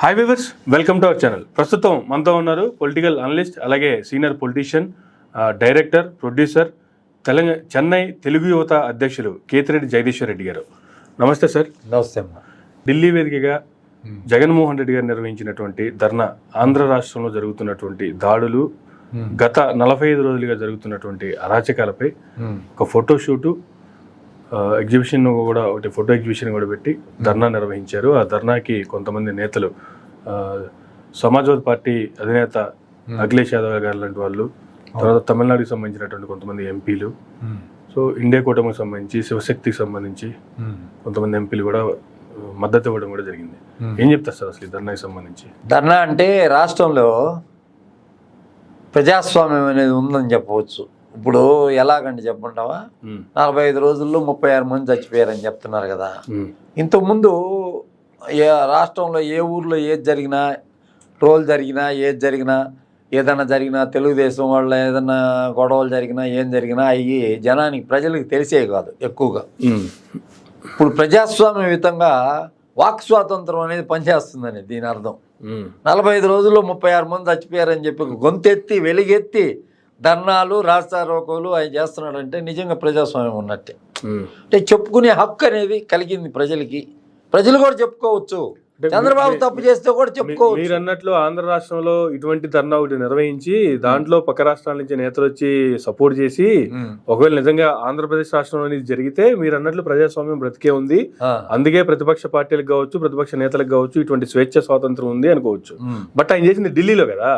Hi viewers, welcome to our channel. ప్రస్తుతం మనతో ఉన్నారు పొలిటికల్ అనలిస్ట్, అలాగే senior politician, director, producer, Chennai Telugu యువత అధ్యక్షులు కేతిరెడ్డి జగదీశ్వర్ రెడ్డి గారు. నమస్తే సార్. నమస్తే అమ్మా. ఢిల్లీ వేదికగా జగన్మోహన్ రెడ్డి గారు నిర్వహించినటువంటి ధర్నా, ఆంధ్ర రాష్ట్రంలో జరుగుతున్నటువంటి దాడులు, గత 45 రోజులుగా జరుగుతున్నటువంటి అరాచకాలపై ఒక ఫోటోషూటు, ఎగ్జిబిషన్ కూడా, ఒకటి ఫోటో ఎగ్జిబిషన్ కూడా పెట్టి ధర్నా నిర్వహించారు. ఆ ధర్నాకి కొంతమంది నేతలు, సమాజ్వాదీ పార్టీ అధినేత అఖిలేష్ యాదవ్ గారు లాంటి వాళ్ళు, తర్వాత తమిళనాడుకి సంబంధించినటువంటి కొంతమంది ఎంపీలు, సో ఇండియా కూటమికి సంబంధించి, శివశక్తికి సంబంధించి కొంతమంది ఎంపీలు కూడా మద్దతు ఇవ్వడం కూడా జరిగింది. ఏం చెప్తారు సార్ అసలు ఈ ధర్నాకి సంబంధించి? ధర్నా అంటే రాష్ట్రంలో ప్రజాస్వామ్యం అనేది ఉందని చెప్పవచ్చు. ఇప్పుడు ఎలాగంటే చెప్పంటావా, 45 రోజుల్లో 36 మంది చచ్చిపోయారని చెప్తున్నారు కదా. ఇంతకుముందు రాష్ట్రంలో ఏ ఊర్లో ఏది జరిగినా, ట్రోల్ జరిగినా, ఏది జరిగినా, ఏదైనా జరిగినా, తెలుగుదేశం వాళ్ళ ఏదైనా గొడవలు జరిగినా, ఏం జరిగినా అవి జనానికి, ప్రజలకు తెలిసే కాదు ఎక్కువగా. ఇప్పుడు ప్రజాస్వామ్యయుతంగా వాక్ స్వాతంత్రం అనేది పనిచేస్తుందని దీని అర్థం. 45 రోజుల్లో 36 మంది చచ్చిపోయారని చెప్పి గొంతెత్తి వెలిగెత్తి ధర్నాలు, రాస్తారోకోలు అవి చేస్తున్నాడంటే నిజంగా ప్రజాస్వామ్యం ఉన్నట్టే. అంటే చెప్పుకునే హక్కు అనేది కలిగింది ప్రజలకి. ప్రజలు కూడా చెప్పుకోవచ్చు, చంద్రబాబు తప్పు చేస్తే కూడా చెప్పుకోవచ్చు. మీరు అన్నట్లు ఆంధ్ర రాష్ట్రంలో ఇటువంటి ధర్నా ఒకటి నిర్వహించి, దాంట్లో పక్క రాష్ట్రాల నుంచి నేతలు వచ్చి సపోర్ట్ చేసి, ఒకవేళ నిజంగా ఆంధ్రప్రదేశ్ రాష్ట్రంలో ఇది జరిగితే మీరు అన్నట్లు ప్రజాస్వామ్యం బ్రతికే ఉంది, అందుకే ప్రతిపక్ష పార్టీలకు కావచ్చు, ప్రతిపక్ష నేతలకు కావచ్చు ఇటువంటి స్వేచ్ఛ స్వాతంత్రం ఉంది అనుకోవచ్చు. బట్ ఆయన చేసింది ఢిల్లీలో కదా,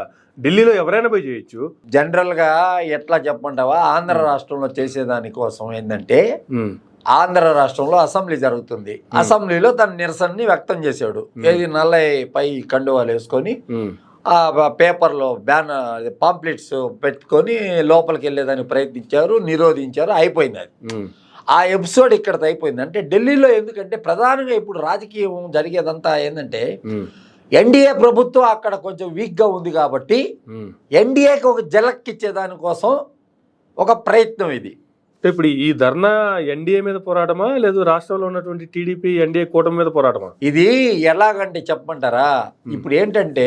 ఢిల్లీలో ఎవరైనా పోయి చేయొచ్చు. జనరల్గా ఎట్లా చెప్పంటావా, ఆంధ్ర రాష్ట్రంలో చేసేదానికోసం ఏంటంటే, ఆంధ్ర రాష్ట్రంలో అసెంబ్లీ జరుగుతుంది. అసెంబ్లీలో తన నిరసనని వ్యక్తం చేశాడు. ఏది నల్లయ్య పై కండువాలు వేసుకొని ఆ పేపర్లో పాంప్లెట్స్ పెట్టుకొని లోపలికి వెళ్ళేదానికి ప్రయత్నించారు, నిరోధించారు, అయిపోయింది అది. ఆ ఎపిసోడ్ ఇక్కడతో అయిపోయింది. అంటే ఢిల్లీలో ఎందుకంటే ప్రధానంగా ఇప్పుడు రాజకీయం జరిగేదంతా ఏంటంటే, ఎన్డీఏ ప్రభుత్వం అక్కడ కొంచెం వీక్గా ఉంది కాబట్టి ఎన్డీఏకి ఒక జలక్కిచ్చేదానికోసం ఒక ప్రయత్నం ఇది. ఇప్పుడు ఈ ధర్నా ఎన్డీఏ మీద పోరాటమా, లేదు రాష్ట్రంలో ఉన్నటువంటి టీడీపీ ఎన్డీఏ కూటమి మీద పోరాటమా? ఇది ఎలాగంటే చెప్పమంటారా, ఇప్పుడు ఏంటంటే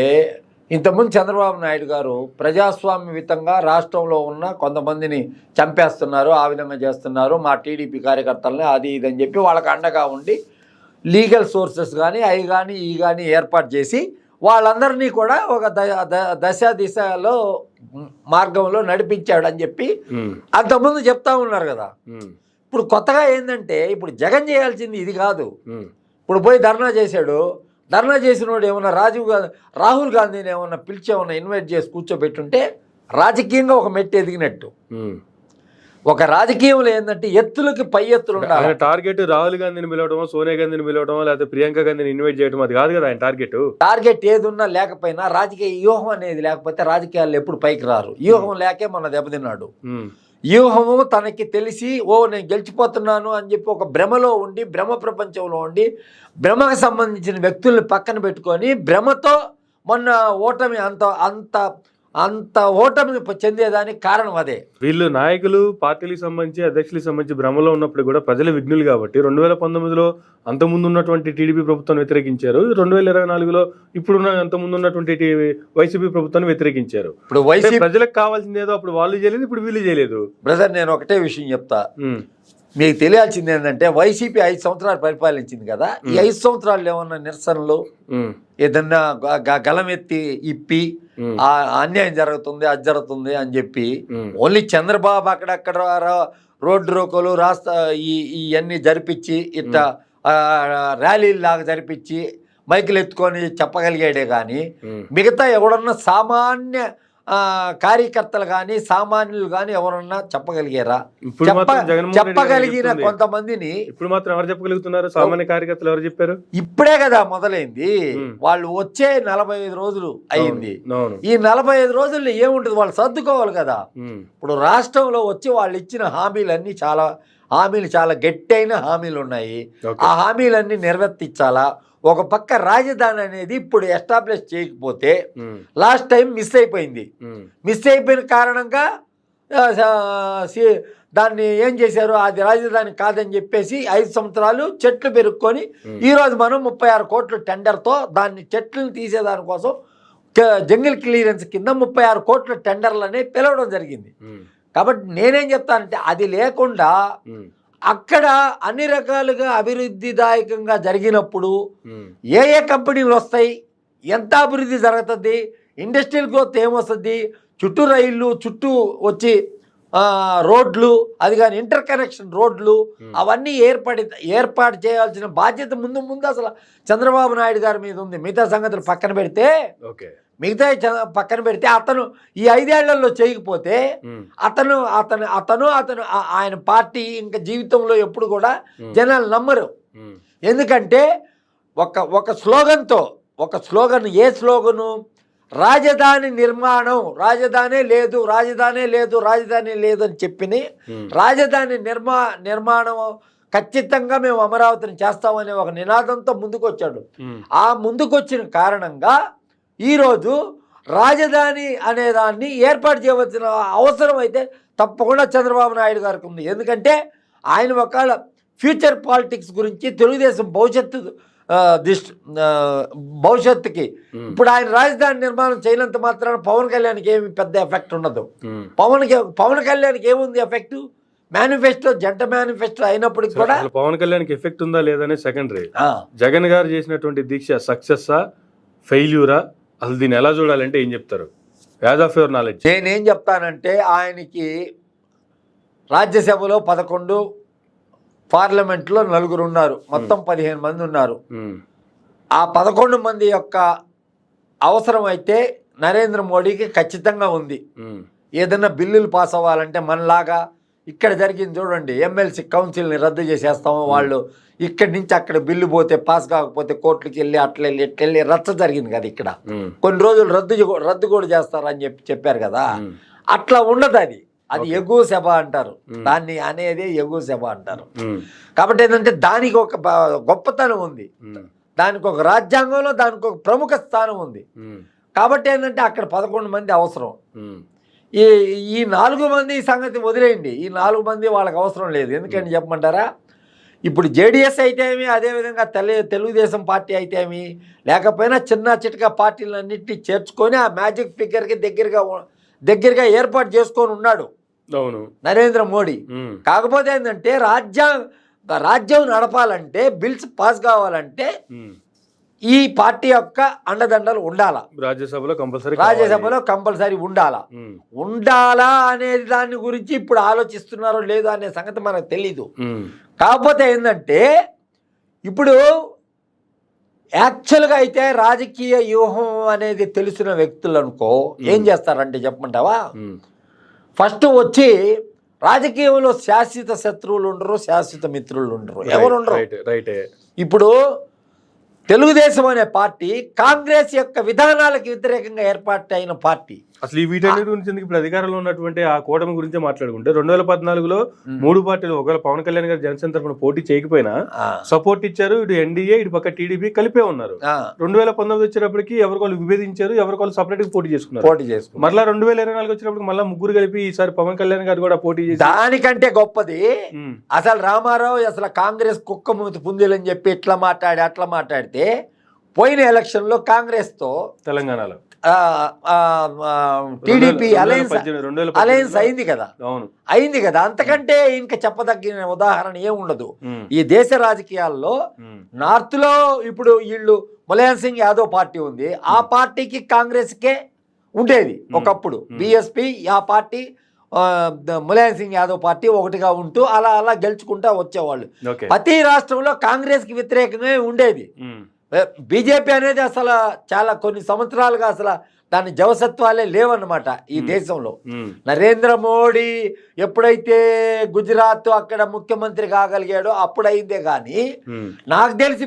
ఇంతకుముందు చంద్రబాబు నాయుడు గారు ప్రజాస్వామ్యయుతంగా రాష్ట్రంలో ఉన్న కొంతమందిని చంపేస్తున్నారు, ఆ విధంగా చేస్తున్నారు, మా టీడీపీ కార్యకర్తలని అది ఇది అని చెప్పి వాళ్ళకి అండగా ఉండి లీగల్ సోర్సెస్ కానీ అవి కానీ ఈ కానీ ఏర్పాటు చేసి వాళ్ళందరినీ కూడా ఒక దిశలో మార్గంలో నడిపించాడు అని చెప్పి అంతకుముందు చెప్తా ఉన్నారు కదా. ఇప్పుడు కొత్తగా ఏంటంటే, ఇప్పుడు జగన్ చేయాల్సింది ఇది కాదు. ఇప్పుడు పోయి ధర్నా చేశాడు, ధర్నా చేసినోడు ఏమన్నా రాహుల్ గాంధీని ఏమన్నా పిలిచి ఏమన్నా ఇన్వైట్ చేసి కూర్చోబెట్టుంటే రాజకీయంగా ఒక మెట్టు ఎదిగినట్టు. ఒక రాజకీయంలో ఏంటంటే ఎత్తులకి పై ఎత్తులు ఉండాలి. టార్గెట్ రాహుల్ గాంధీని పిలవడమో, సోనియా గాంధీని పిలవడమో, లేకపోతే ప్రియాంక గాంధీని ఇన్వైట్ చేయడం అది కాదు కదా ఆయన టార్గెట్. ఏదున్నా లేకపోయినా రాజకీయ వ్యూహం అనేది లేకపోతే రాజకీయాల్లో ఎప్పుడు పైకి రారు. వ్యూహం లేకే మొన్న దెబ్బతిన్నాడు. వ్యూహము తనకి తెలిసి నేను గెలిచిపోతున్నాను అని చెప్పి ఒక భ్రమలో ఉండి, భ్రమ ప్రపంచంలో ఉండి, భ్రమకు సంబంధించిన వ్యక్తుల్ని పక్కన పెట్టుకొని భ్రమతో మొన్న ఓటమి అంత ఓటమి చెందేదానికి కారణం అదే. వీళ్ళు నాయకులు, పార్టీలకు సంబంధించి, అధ్యక్షులకు సంబంధించి భ్రమలో ఉన్నప్పుడు కూడా ప్రజలు విఘ్నులు కాబట్టి 2019లో అంతకుముందు ఉన్నటువంటి టీడీపీ ప్రభుత్వాన్ని వ్యతిరేకించారు. 2024లో ఇప్పుడున్న అంతకుముందు ఉన్నటువంటి వైసీపీ ప్రభుత్వాన్ని వ్యతిరేకించారు. ఇప్పుడు ప్రజలకు కావాల్సింది ఏదో అప్పుడు వాళ్ళు చేయలేదు, ఇప్పుడు వీళ్ళు చేయలేదు. బ్రదర్, నేను ఒకటే విషయం చెప్తా, మీకు తెలియాల్సింది ఏంటంటే, వైసీపీ 5 సంవత్సరాలు పరిపాలించింది కదా. ఈ 5 సంవత్సరాలు ఏమన్నా నిరసనలు, ఏదన్నా గలమెత్తి ఇప్పి అన్యాయం జరుగుతుంది, అది జరుగుతుంది అని చెప్పి ఓన్లీ చంద్రబాబు అక్కడక్కడ రోడ్డు రోకోలు ఇవన్నీ జరిపించి, ఇట్లా ర్యాలీలు లాగా జరిపించి మైకులు ఎత్తుకొని చెప్పగలిగాడే కానీ మిగతా ఎవడన్నా సామాన్య కార్యకర్తలు కానీ సామాన్యులు కానీ ఎవరన్నా చెప్పగలిగారా? చెప్పగలిగిన కొంతమందిని ఇప్పుడు మాత్రం ఎవరు చెప్పగలుగుతున్నారు? సామాన్య కార్యకర్తలు ఎవరు చెప్పారు? ఇప్పుడే కదా మొదలైంది. వాళ్ళు వచ్చే 45 రోజులు అయింది. ఈ 45 రోజుల్లో ఏముంటుంది, వాళ్ళు సర్దుకోవాలి కదా. ఇప్పుడు రాష్ట్రంలో వచ్చి వాళ్ళు ఇచ్చిన హామీలు చాలా గట్టైన హామీలు ఉన్నాయి. ఆ హామీలన్నీ నెరవేర్తించాలా. ఒక పక్క రాజధాని అనేది ఇప్పుడు ఎస్టాబ్లిష్ చేయకపోతే లాస్ట్ టైం మిస్ అయిపోయిన కారణంగా దాన్ని ఏం చేశారు, అది రాజధాని కాదని చెప్పేసి 5 సంవత్సరాలు చెట్లు పెరుక్కొని ఈరోజు మనం 36 కోట్ల టెండర్తో దాన్ని చెట్లను తీసేదానికోసం జంగిల్ క్లియరెన్స్ కింద 36 కోట్ల టెండర్లని పిలవడం జరిగింది. కాబట్టి నేనేం చెప్తానంటే అది లేకుండా అక్కడ అన్ని రకాలుగా అభివృద్ధిదాయకంగా జరిగినప్పుడు ఏ కంపెనీలు వస్తాయి, ఎంత అభివృద్ధి జరుగుతుంది, ఇండస్ట్రియల్ గ్రోత్ ఏమొస్తుంది, చుట్టూ రైళ్ళు చుట్టూ వచ్చి రోడ్లు, అది కానీ ఇంటర్ కనెక్షన్ రోడ్లు అవన్నీ ఏర్పాటు చేయాల్సిన బాధ్యత ముందు అసలు చంద్రబాబు నాయుడు గారి మీద ఉంది. మిగతా సంగతులు పక్కన పెడితే అతను ఈ 5 ఏళ్లలో చేయకపోతే అతను ఆయన పార్టీ ఇంకా జీవితంలో ఎప్పుడు కూడా జనాలు నమ్మరు. ఎందుకంటే ఒక స్లోగన్ ఏ స్లోగను, రాజధాని నిర్మాణం, రాజధానే లేదు అని చెప్పిని రాజధాని నిర్మాణం ఖచ్చితంగా మేము అమరావతిని చేస్తామనే ఒక నినాదంతో ముందుకొచ్చాడు. ఆ ముందుకొచ్చిన కారణంగా ఈరోజు రాజధాని అనే దాన్ని ఏర్పాటు చేయవలసిన అవసరం అయితే తప్పకుండా చంద్రబాబు నాయుడు గారికి ఉంది. ఎందుకంటే ఆయన ఒకవేళ ఫ్యూచర్ పాలిటిక్స్ గురించి తెలుగుదేశం భవిష్యత్తుకి ఇప్పుడు ఆయన రాజధాని నిర్మాణం చేయనంత మాత్రాన పవన్ కళ్యాణ్కి ఏమి పెద్ద ఎఫెక్ట్ ఉండదు. పవన్ కళ్యాణ్కి ఏముంది ఎఫెక్ట్, మేనిఫెస్టో జంట మేనిఫెస్టో అయినప్పటికీ కూడా పవన్ కళ్యాణ్కి ఎఫెక్ట్ ఉందా లేదనే సెకండరీ. జగన్ గారు చేసినటువంటి దీక్ష సక్సెస్సా ఫెయిల్యూరా, అసలు దీన్ని ఎలా చూడాలంటే ఏం చెప్తారు యాజ్ ఆఫ్ యువర్ నాలెడ్జ్? నేనేం చెప్తానంటే ఆయనకి రాజ్యసభలో 11, పార్లమెంట్లో 4 ఉన్నారు, మొత్తం 15 మంది ఉన్నారు. ఆ 11 మంది యొక్క అవసరం అయితే నరేంద్ర మోడీకి ఖచ్చితంగా ఉంది. ఏదైనా బిల్లులు పాస్ అవ్వాలంటే మనలాగా ఇక్కడ జరిగింది చూడండి, ఎమ్మెల్సీ కౌన్సిల్ని రద్దు చేసేస్తాము, వాళ్ళు ఇక్కడి నుంచి అక్కడ బిల్లు పోతే పాస్ కాకపోతే కోర్టుకి వెళ్ళి ఇట్లెళ్ళి రచ్చ జరిగింది కదా. ఇక్కడ కొన్ని రోజులు రద్దు కూడా చేస్తారని చెప్పారు కదా. అట్లా ఉండదు, అది ఎగువ సభ అంటారు, దాన్ని అనేది ఎగువ సభ అంటారు. కాబట్టి ఏంటంటే దానికి ఒక గొప్పతనం ఉంది, దానికి ఒక రాజ్యాంగంలో దానికి ఒక ప్రముఖ స్థానం ఉంది. కాబట్టి ఏంటంటే అక్కడ 11 మంది అవసరం. ఈ 4 మంది సంగతి వదిలేయండి, ఈ 4 మంది వాళ్ళకి అవసరం లేదు. ఎందుకని చెప్పమంటారా, ఇప్పుడు జేడిఎస్ అయితేమి, అదేవిధంగా తెలుగుదేశం పార్టీ అయితేమి, లేకపోయినా చిన్న చిటక పార్టీలన్నింటినీ చేర్చుకొని ఆ మ్యాజిక్ ఫిగర్కి దగ్గరగా ఏర్పాటు చేసుకొని ఉన్నాడు నరేంద్ర మోడీ. కాకపోతే ఏంటంటే రాజ్యం నడపాలంటే, బిల్స్ పాస్ కావాలంటే ఈ పార్టీ యొక్క అండదండలు ఉండాలా, రాజ్యసభలో కంపల్సరీ ఉండాలా అనేది దాని గురించి ఇప్పుడు ఆలోచిస్తున్నారో లేదో అనే సంగతి మనకు తెలీదు. కాకపోతే ఏంటంటే ఇప్పుడు యాక్చువల్గా అయితే రాజకీయ వ్యూహం అనేది తెలిసిన వ్యక్తులు అనుకో ఏం చేస్తారంటే చెప్పమంటావా, ఫస్ట్ వచ్చి రాజకీయంలో శాశ్వత శత్రువులు ఉండరు, శాశ్వత మిత్రులు ఉండరు, ఎవరు ఉండరు. ఇప్పుడు తెలుగుదేశం అనే పార్టీ కాంగ్రెస్ యొక్క విధానాలకు వ్యతిరేకంగా ఏర్పాటైన పార్టీ. అసలు ఈ వీటన్నిటి గురించి ఇప్పుడు అధికారంలో ఉన్నటువంటి ఆ కూటమి గురించి మాట్లాడుకుంటే 2014లో 3 పార్టీలు ఒకవేళ పవన్ కళ్యాణ్ గారు జనసేన తరఫున పోటీ చేయకపోయినా సపోర్ట్ ఇచ్చారు. ఇటు ఎన్డీఏ, ఇటు పక్క టీడీపీ కలిపే ఉన్నారు. 2019 వచ్చేటప్పటికి ఎవరికోళ్ళు విభేదించారు, ఎవరికోళ్ళు సపరేట్ గా పోటీ చేసుకున్నారు. మళ్ళీ 2024 వచ్చినప్పుడు మళ్ళీ 3 కలిపి ఈసారి పవన్ కళ్యాణ్ గారు కూడా పోటీ చేసి, దానికంటే గొప్పది అసలు రామారావు అసలు కాంగ్రెస్ కుక్క మూతి పుంజులని చెప్పి ఇట్లా అట్లా మాట్లాడితే పోయిన ఎలక్షన్ లో కాంగ్రెస్ తో తెలంగాణలో టీడీపీ అలయన్స్ అయింది కదా. అంతకంటే ఇంకా చెప్పదగిన ఉదాహరణ ఏముండదు ఈ దేశ రాజకీయాల్లో. నార్త్ లో ఇప్పుడు వీళ్ళు ములాయం సింగ్ యాదవ్ పార్టీ ఉంది, ఆ పార్టీకి కాంగ్రెస్ కే ఉండేది ఒకప్పుడు బిఎస్పీ, ఆ పార్టీ ములాయం సింగ్ యాదవ్ పార్టీ ఒకటిగా ఉంటూ అలా గెలుచుకుంటా వచ్చేవాళ్ళు. ప్రతి రాష్ట్రంలో కాంగ్రెస్ కి వ్యతిరేకంగా ఉండేది. బీజేపీ అనేది అసలు చాలా కొన్ని సంవత్సరాలుగా అసలు దాని జవసత్వాలే లేవన్నమాట ఈ దేశంలో. నరేంద్ర మోడీ ఎప్పుడైతే గుజరాత్ అక్కడ ముఖ్యమంత్రి కాగలిగాడో అప్పుడైందే కానీ నాకు తెలిసి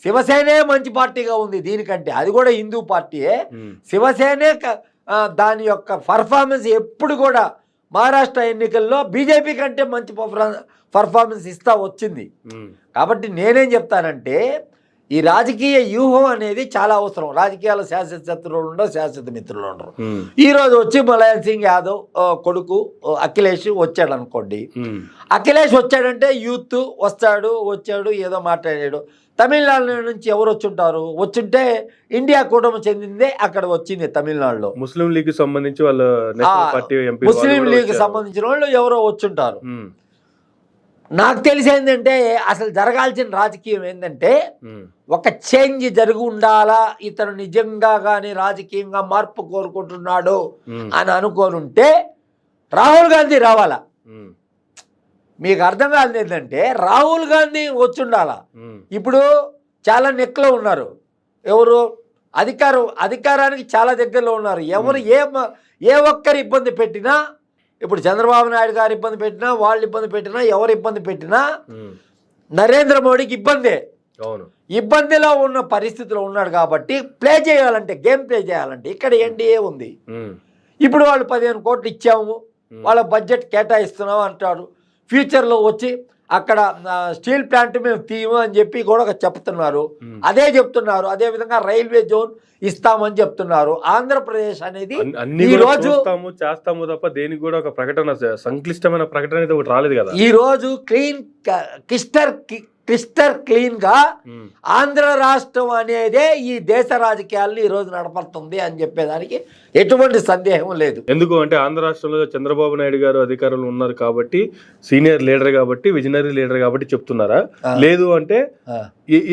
శివసేనే మంచి పార్టీగా ఉంది దీనికంటే, అది కూడా హిందూ పార్టీయే. శివసేనే దాని యొక్క పర్ఫార్మెన్స్ ఎప్పుడు కూడా మహారాష్ట్ర ఎన్నికల్లో బీజేపీ కంటే మంచి పర్ఫార్మెన్స్ ఇస్తా వచ్చింది. కాబట్టి నేనేం చెప్తానంటే ఈ రాజకీయ వ్యూహం అనేది చాలా అవసరం. రాజకీయాల శాశ్వత శత్రువులు ఉండవు, శాశ్వత మిత్రులు ఉండరు. ఈ రోజు వచ్చి ములాయం సింగ్ యాదవ్ కొడుకు అఖిలేష్ వచ్చాడు అనుకోండి. అఖిలేష్ వచ్చాడంటే యూత్ వచ్చాడు ఏదో మాట్లాడాడు. తమిళనాడు నుంచి ఎవరు వచ్చుంటారు? వచ్చుంటే ఇండియా కూటమి చెందిందే అక్కడ వచ్చింది తమిళనాడులో. ముస్లిం లీగ్ సంబంధించి వాళ్ళు ముస్లిం లీగ్ సంబంధించిన వాళ్ళు ఎవరో వచ్చుంటారు. నాకు తెలిసి ఏంటంటే అసలు జరగాల్సిన రాజకీయం ఏంటంటే ఒక చేంజ్ జరిగి ఉండాలా, ఇతను నిజంగా కానీ రాజకీయంగా మార్పు కోరుకుంటున్నాడు అని అనుకోనుంటే రాహుల్ గాంధీ రావాలా. మీకు అర్థం కాదు ఏంటంటే రాహుల్ గాంధీ వచ్చుండాలా. ఇప్పుడు చాలా నెక్లో ఉన్నారు, ఎవరు అధికారానికి చాలా దగ్గరలో ఉన్నారు. ఎవరు ఏ ఒక్కరు ఇబ్బంది పెట్టినా, ఇప్పుడు చంద్రబాబు నాయుడు గారు ఇబ్బంది పెట్టినా, వాళ్ళు ఇబ్బంది పెట్టినా, ఎవరు ఇబ్బంది పెట్టినా నరేంద్ర మోడీకి ఇబ్బందే. ఇబ్బందిలో ఉన్న పరిస్థితిలో ఉన్నాడు కాబట్టి గేమ్ ప్లే చేయాలంటే ఇక్కడ ఎన్డీఏ ఉంది. ఇప్పుడు వాళ్ళు 15 కోట్లు ఇచ్చాము, వాళ్ళ బడ్జెట్ కేటాయిస్తున్నాము అంటాడు. ఫ్యూచర్లో వచ్చి అక్కడ స్టీల్ ప్లాంట్ మేము తీయము అని చెప్పి కూడా చెప్తున్నారు. అదే చెప్తున్నారు. అదే విధంగా రైల్వే జోన్ ఇస్తామని చెప్తున్నారు. ఆంధ్రప్రదేశ్ అనేది ఈ రోజు చేస్తాము తప్ప దేనికి కూడా ఒక ప్రకటన, సంక్లిష్టమైన ప్రకటన అయితే ఒకటి రాలేదు కదా. ఈ రోజు క్రిస్టల్ క్లీన్ గా ఆంధ్ర రాష్ట్రం అనేదే ఈ దేశ రాజకీయాలను ఈ రోజు నడపడుతుంది అని చెప్పేదానికి ఎటువంటి సందేహం లేదు. ఎందుకు అంటే ఆంధ్ర రాష్ట్రంలో చంద్రబాబు నాయుడు గారు అధికారంలో ఉన్నారు కాబట్టి, సీనియర్ లీడర్ కాబట్టి, విజనరీ లీడర్ కాబట్టి చెప్తున్నారా, లేదు అంటే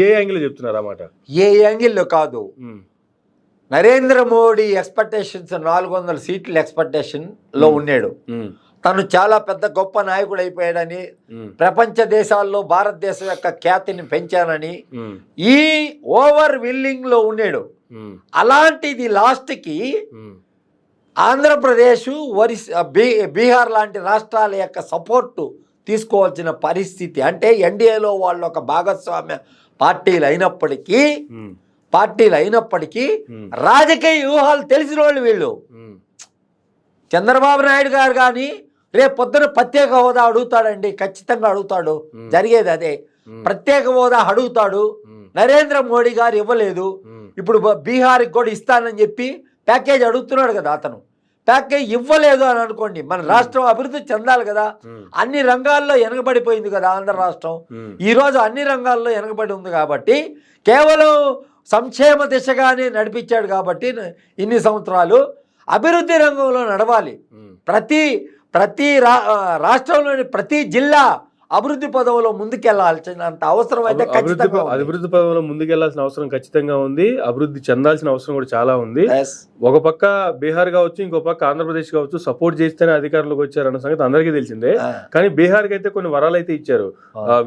ఏ యాంగిల్ చెప్తున్నారా అన్నమాట? ఏ యాంగిల్లో కాదు. నరేంద్ర మోడీ ఎక్స్పెక్టేషన్స్ 400 సీట్ల ఎక్స్పెక్టేషన్ లో ఉన్నాడు. తను చాలా పెద్ద గొప్ప నాయకుడు అయిపోయాడని, ప్రపంచ దేశాల్లో భారతదేశం యొక్క ఖ్యాతిని పెంచానని ఈ ఓవర్ విల్లింగ్ లో ఉన్నాడు. అలాంటిది లాస్ట్ కి ఆంధ్రప్రదేశ్, బీహార్ లాంటి రాష్ట్రాల యొక్క సపోర్టు తీసుకోవాల్సిన పరిస్థితి. అంటే ఎన్డీఏలో వాళ్ళు ఒక భాగస్వామ్య పార్టీలు అయినప్పటికీ రాజకీయ వ్యూహాలు తెలిసిన వాళ్ళు వీళ్ళు. చంద్రబాబు నాయుడు గారు కానీ రేపు పొద్దున ప్రత్యేక హోదా అడుగుతాడండి, ఖచ్చితంగా అడుగుతాడు. జరిగేది అదే, ప్రత్యేక హోదా అడుగుతాడు. నరేంద్ర మోడీ గారు ఇవ్వలేదు. ఇప్పుడు బీహార్కి కూడా ఇస్తానని చెప్పి ప్యాకేజ్ అడుగుతున్నాడు కదా. అతను ప్యాకేజ్ ఇవ్వలేదు అని అనుకోండి, మన రాష్ట్రం అభివృద్ధి చెందాలి కదా. అన్ని రంగాల్లో వెనకబడిపోయింది కదా ఆంధ్ర రాష్ట్రం. ఈ రోజు అన్ని రంగాల్లో వెనకబడి ఉంది కాబట్టి కేవలం సంక్షేమ దిశగానే నడిపించాడు కాబట్టి ఇన్ని సంవత్సరాలు అభివృద్ధి రంగంలో నడవాలి. ప్రతి రాష్ట్రంలోని ప్రతి జిల్లా అభివృద్ధి పదవిలో ముందుకెళ్లాల్సినంత అవసరం అయితే అభివృద్ధి పదవిలో ముందుకెళ్లాల్సిన అవసరం ఖచ్చితంగా ఉంది. అభివృద్ధి చెందాల్సిన అవసరం కూడా చాలా ఉంది. ఒక పక్క బీహార్ కావచ్చు, ఇంకో పక్క ఆంధ్రప్రదేశ్ కావచ్చు, సపోర్ట్ చేస్తేనే అధికారంలోకి వచ్చారన్న సంగతి అందరికీ తెలిసిందే. కానీ బీహార్ కి అయితే కొన్ని వరాలు అయితే ఇచ్చారు.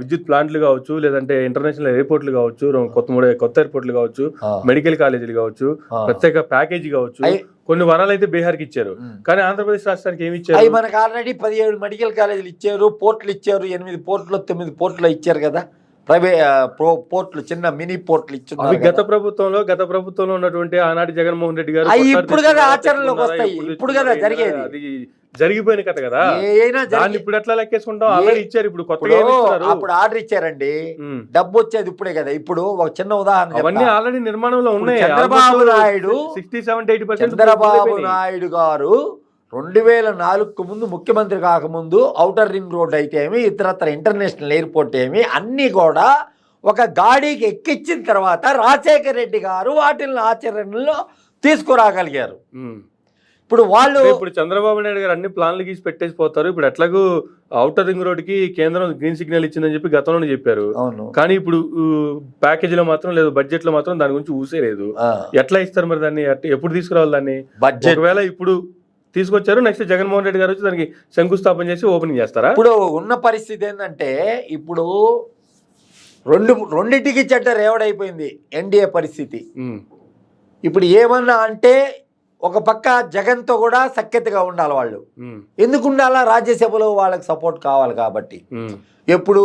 విద్యుత్ ప్లాంట్లు కావచ్చు, లేదంటే ఇంటర్నేషనల్ ఎయిర్పోర్ట్లు కావచ్చు, కొత్త ఎయిర్పోర్ట్లు కావచ్చు, మెడికల్ కాలేజీలు కావచ్చు, ప్రత్యేక ప్యాకేజీ కావచ్చు, కొన్ని వరాలు అయితే బీహార్ కి ఇచ్చారు. కానీ ఆంధ్రప్రదేశ్ రాష్ట్రానికి ఏమి ఇచ్చారు? మనకు ఆల్రెడీ 17 మెడికల్ కాలేజీలు ఇచ్చారు, పోర్ట్లు ఇచ్చారు, 8 పోర్ట్లు 9 పోర్ట్లు ఇచ్చారు కదా. పోర్ట్లు, చిన్న మినీ పోర్ట్లు ఇచ్చారు. గత ప్రభుత్వంలో ఉన్నటువంటి ఆనాటి జగన్మోహన్ రెడ్డి గారు ఇప్పుడు కదా ఆచరణలోకి వస్తాయి. ఇప్పుడు కదా జరిగేది, అది జరిగిపోయిన కథ కదా. దాన్ని ఇప్పుడు ఎట్లా లెక్కేసుకుంటాం? ఆల్రెడీ ఇచ్చారు, ఇప్పుడు కొత్తగా అప్పుడు ఆర్డర్ ఇచ్చారండి, డబ్బు వచ్చేది ఇప్పుడే కదా. ఇప్పుడు ఒక చిన్న ఉదాహరణ, అవన్నీ ఆల్రెడీ నిర్మాణంలో ఉన్నాయి. చంద్రబాబు నాయుడు 60-70-80% చంద్రబాబు నాయుడు గారు 2004కు ముందు ముఖ్యమంత్రి కాకముందు ఔటర్ రింగ్ రోడ్ అయితే ఏమి, ఇతరత్ర ఇంటర్నేషనల్ ఎయిర్పోర్ట్ ఏమి, అన్నీ కూడా ఒక గాడికి ఎక్కించిన తర్వాత రాజశేఖర రెడ్డి గారు వాటిని ఆచరణలో తీసుకురాగలిగారు. ఇప్పుడు చంద్రబాబు నాయుడు గారు అన్ని ప్లాన్లు గీసి పెట్టేసి పోతారు. ఇప్పుడు ఎట్లాగూ ఔటర్ రింగ్ రోడ్ కి కేంద్రం గ్రీన్ సిగ్నల్ ఇచ్చిందని చెప్పి గతంలోనే చెప్పారు. కానీ ఇప్పుడు ప్యాకేజ్ లో మాత్రం లేదు, బడ్జెట్ లో మాత్రం దాని గురించి ఊసే లేదు. ఎట్లా ఇస్తారు మరి దాన్ని? ఎప్పుడు తీసుకురావాలి దాన్ని? ఒకవేళ ఇప్పుడు తీసుకొచ్చారు, నెక్స్ట్ జగన్మోహన్ రెడ్డి గారు వచ్చి దానికి శంకుస్థాపన చేసి ఓపెనింగ్ చేస్తారా? ఇప్పుడు ఉన్న పరిస్థితి ఏంటంటే, ఇప్పుడు రెండింటికి చెడ్డ రేవడైపోయింది ఎన్డీఏ పరిస్థితి. ఇప్పుడు ఏమన్నా అంటే ఒక పక్క జగన్తో కూడా సఖ్యతగా ఉండాలి వాళ్ళు. ఎందుకు ఉండాలా? రాజ్యసభలో వాళ్ళకి సపోర్ట్ కావాలి కాబట్టి. ఎప్పుడు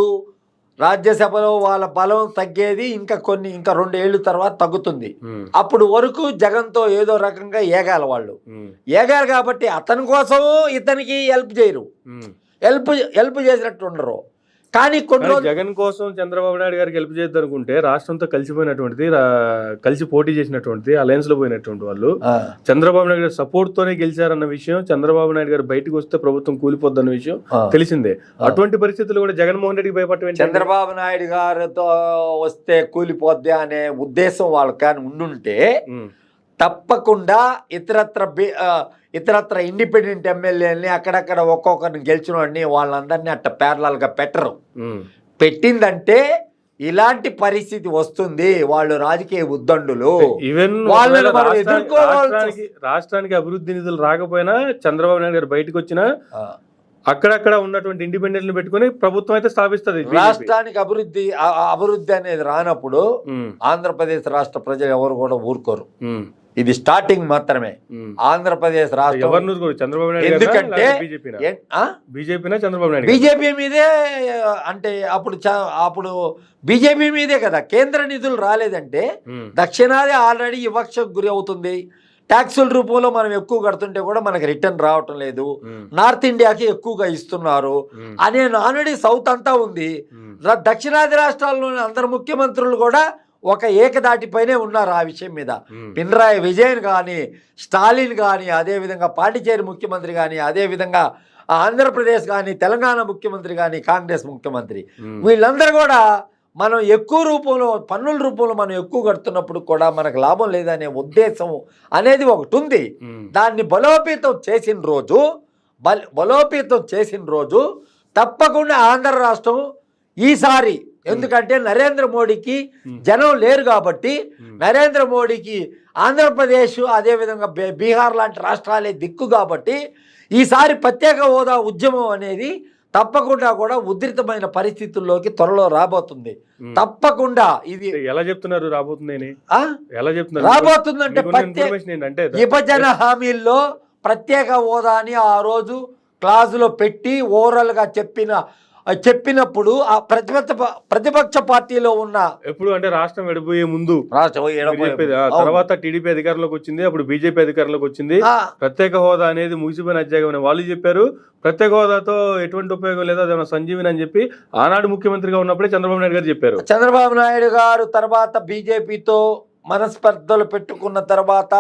రాజ్యసభలో వాళ్ళ బలం తగ్గేది ఇంకా 2 ఏళ్ళు తర్వాత తగ్గుతుంది. అప్పుడు వరకు జగన్తో ఏదో రకంగా ఏగాలి వాళ్ళు. ఏగాలి కాబట్టి అతని కోసం ఇతనికి హెల్ప్ చేయరు, హెల్ప్ చేసినట్టు ఉండరు. కానీ కొన్ని కానీ రోజులు జగన్ కోసం చంద్రబాబు నాయుడు గారికి హెల్ప్ చేద్దాం అనుకుంటే రాష్ట్రంతో కలిసిపోయినటువంటిది కలిసి పోటీ చేసినటువంటి అలయన్స్ లో పోయినటువంటి వాళ్ళు చంద్రబాబు నాయుడు గారి సపోర్ట్ తోనే గెలిచారన్న విషయం, చంద్రబాబు నాయుడు గారు బయటకు వస్తే ప్రభుత్వం కూలిపోద్దన్న విషయం తెలిసిందే. అటువంటి పరిస్థితులు కూడా జగన్మోహన్ రెడ్డికి భయపడటం చంద్రబాబు నాయుడు గారితో వస్తే కూలిపోద్ది అనే ఉద్దేశం వాళ్ళకి కానీ ఉండుంటే తప్పకుండా ఇతరత్ర ఇండిపెండెంట్ ఎమ్మెల్యేలని అక్కడక్కడ ఒక్కొక్కరిని గెలిచిన వాడిని వాళ్ళందరినీ అట్ట ప్యారలల్గా పెట్టరు. పెట్టిందంటే ఇలాంటి పరిస్థితి వస్తుంది. వాళ్ళు రాజకీయ ఉద్దండులు, ఈవెన్ వాళ్ళని మనం ఎదుర్కోవాలి. రాష్ట్రానికి అభివృద్ధి నిధులు రాకపోయినా చంద్రబాబు నాయుడు గారు బయటకు వచ్చినా అక్కడక్కడ ఉన్నటువంటి ఇండిపెండెంట్ పెట్టుకుని ప్రభుత్వం అయితే స్థాపిస్తుంది. రాష్ట్రానికి అభివృద్ధి అనేది రానప్పుడు ఆంధ్రప్రదేశ్ రాష్ట్ర ప్రజలు ఎవరు కూడా ఊరుకోరు. ఇది స్టార్టింగ్ మాత్రమే. ఆంధ్రప్రదేశ్ రాష్ట్రం చంద్రబాబు నాయుడు ఎందుకంటే బీజేపీనా చంద్రబాబు నాయుడు బీజేపీ మీదే, అంటే అప్పుడు బీజేపీ మీదే కదా కేంద్ర నిధులు రాలేదంటే దక్షిణాది ఆల్రెడీ వివక్షకు గురి అవుతుంది. ట్యాక్సుల రూపంలో మనం ఎక్కువ కడుతుంటే కూడా మనకి రిటర్న్ రావటం లేదు. నార్త్ ఇండియాకి ఎక్కువగా ఇస్తున్నారు అనే నానుడి సౌత్ అంతా ఉంది. దక్షిణాది రాష్ట్రాల్లోని అందరు ముఖ్యమంత్రులు కూడా ఒక ఏకదాటిపైనే ఉన్నారు ఆ విషయం మీద. పినరాయి విజయన్ కానీ, స్టాలిన్ కానీ, అదేవిధంగా పాండిచేరి ముఖ్యమంత్రి కానీ, అదేవిధంగా ఆంధ్రప్రదేశ్ కానీ, తెలంగాణ ముఖ్యమంత్రి కానీ, కాంగ్రెస్ ముఖ్యమంత్రి, వీళ్ళందరూ కూడా మనం ఎక్కువ రూపంలో పన్నుల రూపంలో మనం ఎక్కువ కడుతున్నప్పుడు కూడా మనకు లాభం లేదనే ఉద్దేశం అనేది ఒకటి ఉంది. దాన్ని బలోపేతం చేసిన రోజు తప్పకుండా ఆంధ్ర రాష్ట్రం ఈసారి, ఎందుకంటే నరేంద్ర మోడీకి జనం లేరు కాబట్టి, నరేంద్ర మోడీకి ఆంధ్రప్రదేశ్ అదేవిధంగా బీహార్ లాంటి రాష్ట్రాలే దిక్కు కాబట్టి ఈసారి ప్రత్యేక హోదా ఉద్యమం అనేది తప్పకుండా కూడా ఉధృతమైన పరిస్థితుల్లోకి త్వరలో రాబోతుంది. తప్పకుండా ఇది ఎలా చెప్తున్నారు రాబోతుంది, ఎలా చెప్తున్నారు రాబోతుందంటే విభజన హామీల్లో ప్రత్యేక హోదాని ఆ రోజు క్లాజులో పెట్టి ఓవరాల్ గా చెప్పినప్పుడు ఆ ప్రతిపక్ష పార్టీలో ఉన్న ఎప్పుడు అంటే రాష్ట్రం విడిపోయే ముందు తర్వాత టీడీపీ అధికారంలోకి వచ్చింది, అప్పుడు బీజేపీ అధికారంలోకి వచ్చింది. ప్రత్యేక హోదా అనేది ముగిసిపోయిన అధ్యాయం అని వాళ్ళు చెప్పారు. ప్రత్యేక హోదాతో ఎటువంటి ఉపయోగం లేదు, అదేమన్నా సంజీవిని అని చెప్పి ఆనాడు ముఖ్యమంత్రిగా ఉన్నప్పుడే చంద్రబాబు నాయుడు గారు చెప్పారు. చంద్రబాబు నాయుడు గారు తర్వాత బీజేపీతో మనస్పర్ధలు పెట్టుకున్న తర్వాత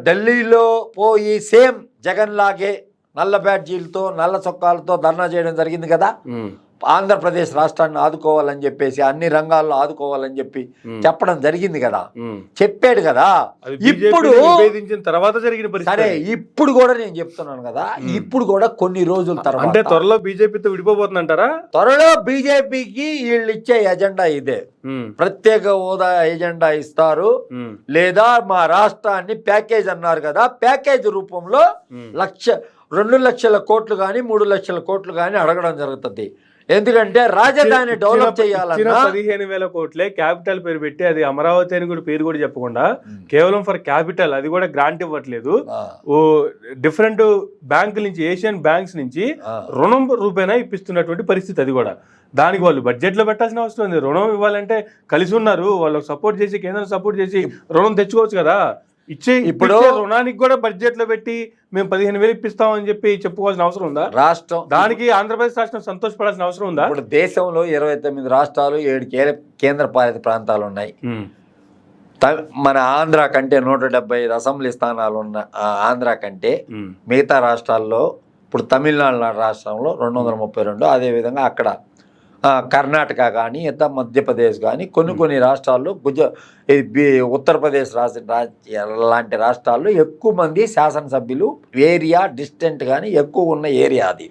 ఢిల్లీలో పోయి సేమ్ జగన్ లాగే నల్ల బ్యాడ్జీలతో నల్ల చొక్కాలతో ధర్నా చేయడం జరిగింది కదా. ఆంధ్రప్రదేశ్ రాష్ట్రాన్ని ఆదుకోవాలని చెప్పేసి, అన్ని రంగాల్లో ఆదుకోవాలని చెప్పి చెప్పడం జరిగింది కదా, చెప్పాడు కదా. ఇప్పుడు తర్వాత జరిగిన సరే, ఇప్పుడు కూడా నేను చెప్తున్నాను కదా, ఇప్పుడు కూడా కొన్ని రోజుల తర్వాత అంటే త్వరలో బీజేపీతో విడిపోబోతుందంటారా? త్వరలో బీజేపీకి వీళ్ళు ఇచ్చే ఎజెండా ఇదే. ప్రత్యేక హోదా ఎజెండా ఇస్తారు, లేదా మా రాష్ట్రాన్ని ప్యాకేజ్ అన్నారు కదా, ప్యాకేజ్ రూపంలో 2 లక్షల కోట్లు కానీ 3 లక్షల కోట్లు కానీ అడగడం జరుగుతుంది. ఎందుకంటే రాజధాని డెవలప్ చేయాలన్నా 15,000 కోట్లే క్యాపిటల్ పేరు పెట్టి, అది అమరావతి అని కూడా పేరు కూడా చెప్పకుండా కేవలం ఫర్ క్యాపిటల్, అది కూడా గ్రాంట్ ఇవ్వట్లేదు. ఓ డిఫరెంట్ బ్యాంకుల నుంచి, ఏషియన్ బ్యాంక్స్ నుంచి రుణం రూపేనా ఇప్పిస్తున్నటువంటి పరిస్థితి. అది కూడా దానికి వాళ్ళు బడ్జెట్ లో పెట్టాల్సిన అవసరం ఉంది. రుణం ఇవ్వాలంటే కలిసి ఉన్నారు, వాళ్ళకి సపోర్ట్ చేసి, కేంద్రం సపోర్ట్ చేసి రుణం తెచ్చుకోవచ్చు కదా. ఇప్పుడు రుణానికి కూడా బడ్జెట్ లో పెట్టి మేము 15,000 ఇప్పిస్తామని చెప్పి చెప్పుకోవాల్సిన అవసరం ఉందా? రాష్ట్రం దానికి ఆంధ్రప్రదేశ్ రాష్ట్రం సంతోషపడాల్సిన అవసరం ఉందా? ఇప్పుడు దేశంలో 29 రాష్ట్రాలు 7 కేంద్ర పాలిత ప్రాంతాలు ఉన్నాయి. మన ఆంధ్ర కంటే 175 అసెంబ్లీ స్థానాలు ఉన్న ఆంధ్ర కంటే మిగతా రాష్ట్రాల్లో, ఇప్పుడు తమిళనాడు రాష్ట్రంలో 232, అదేవిధంగా అక్కడ కర్ణాటక కానీ, మధ్యప్రదేశ్ కానీ, కొన్ని రాష్ట్రాల్లో ఉత్తరప్రదేశ్ లాంటి రాష్ట్రాల్లో ఎక్కువ మంది శాసనసభ్యులు ఏరియా డిస్టెంట్ కానీ ఎక్కువ ఉన్న ఏరియా అది.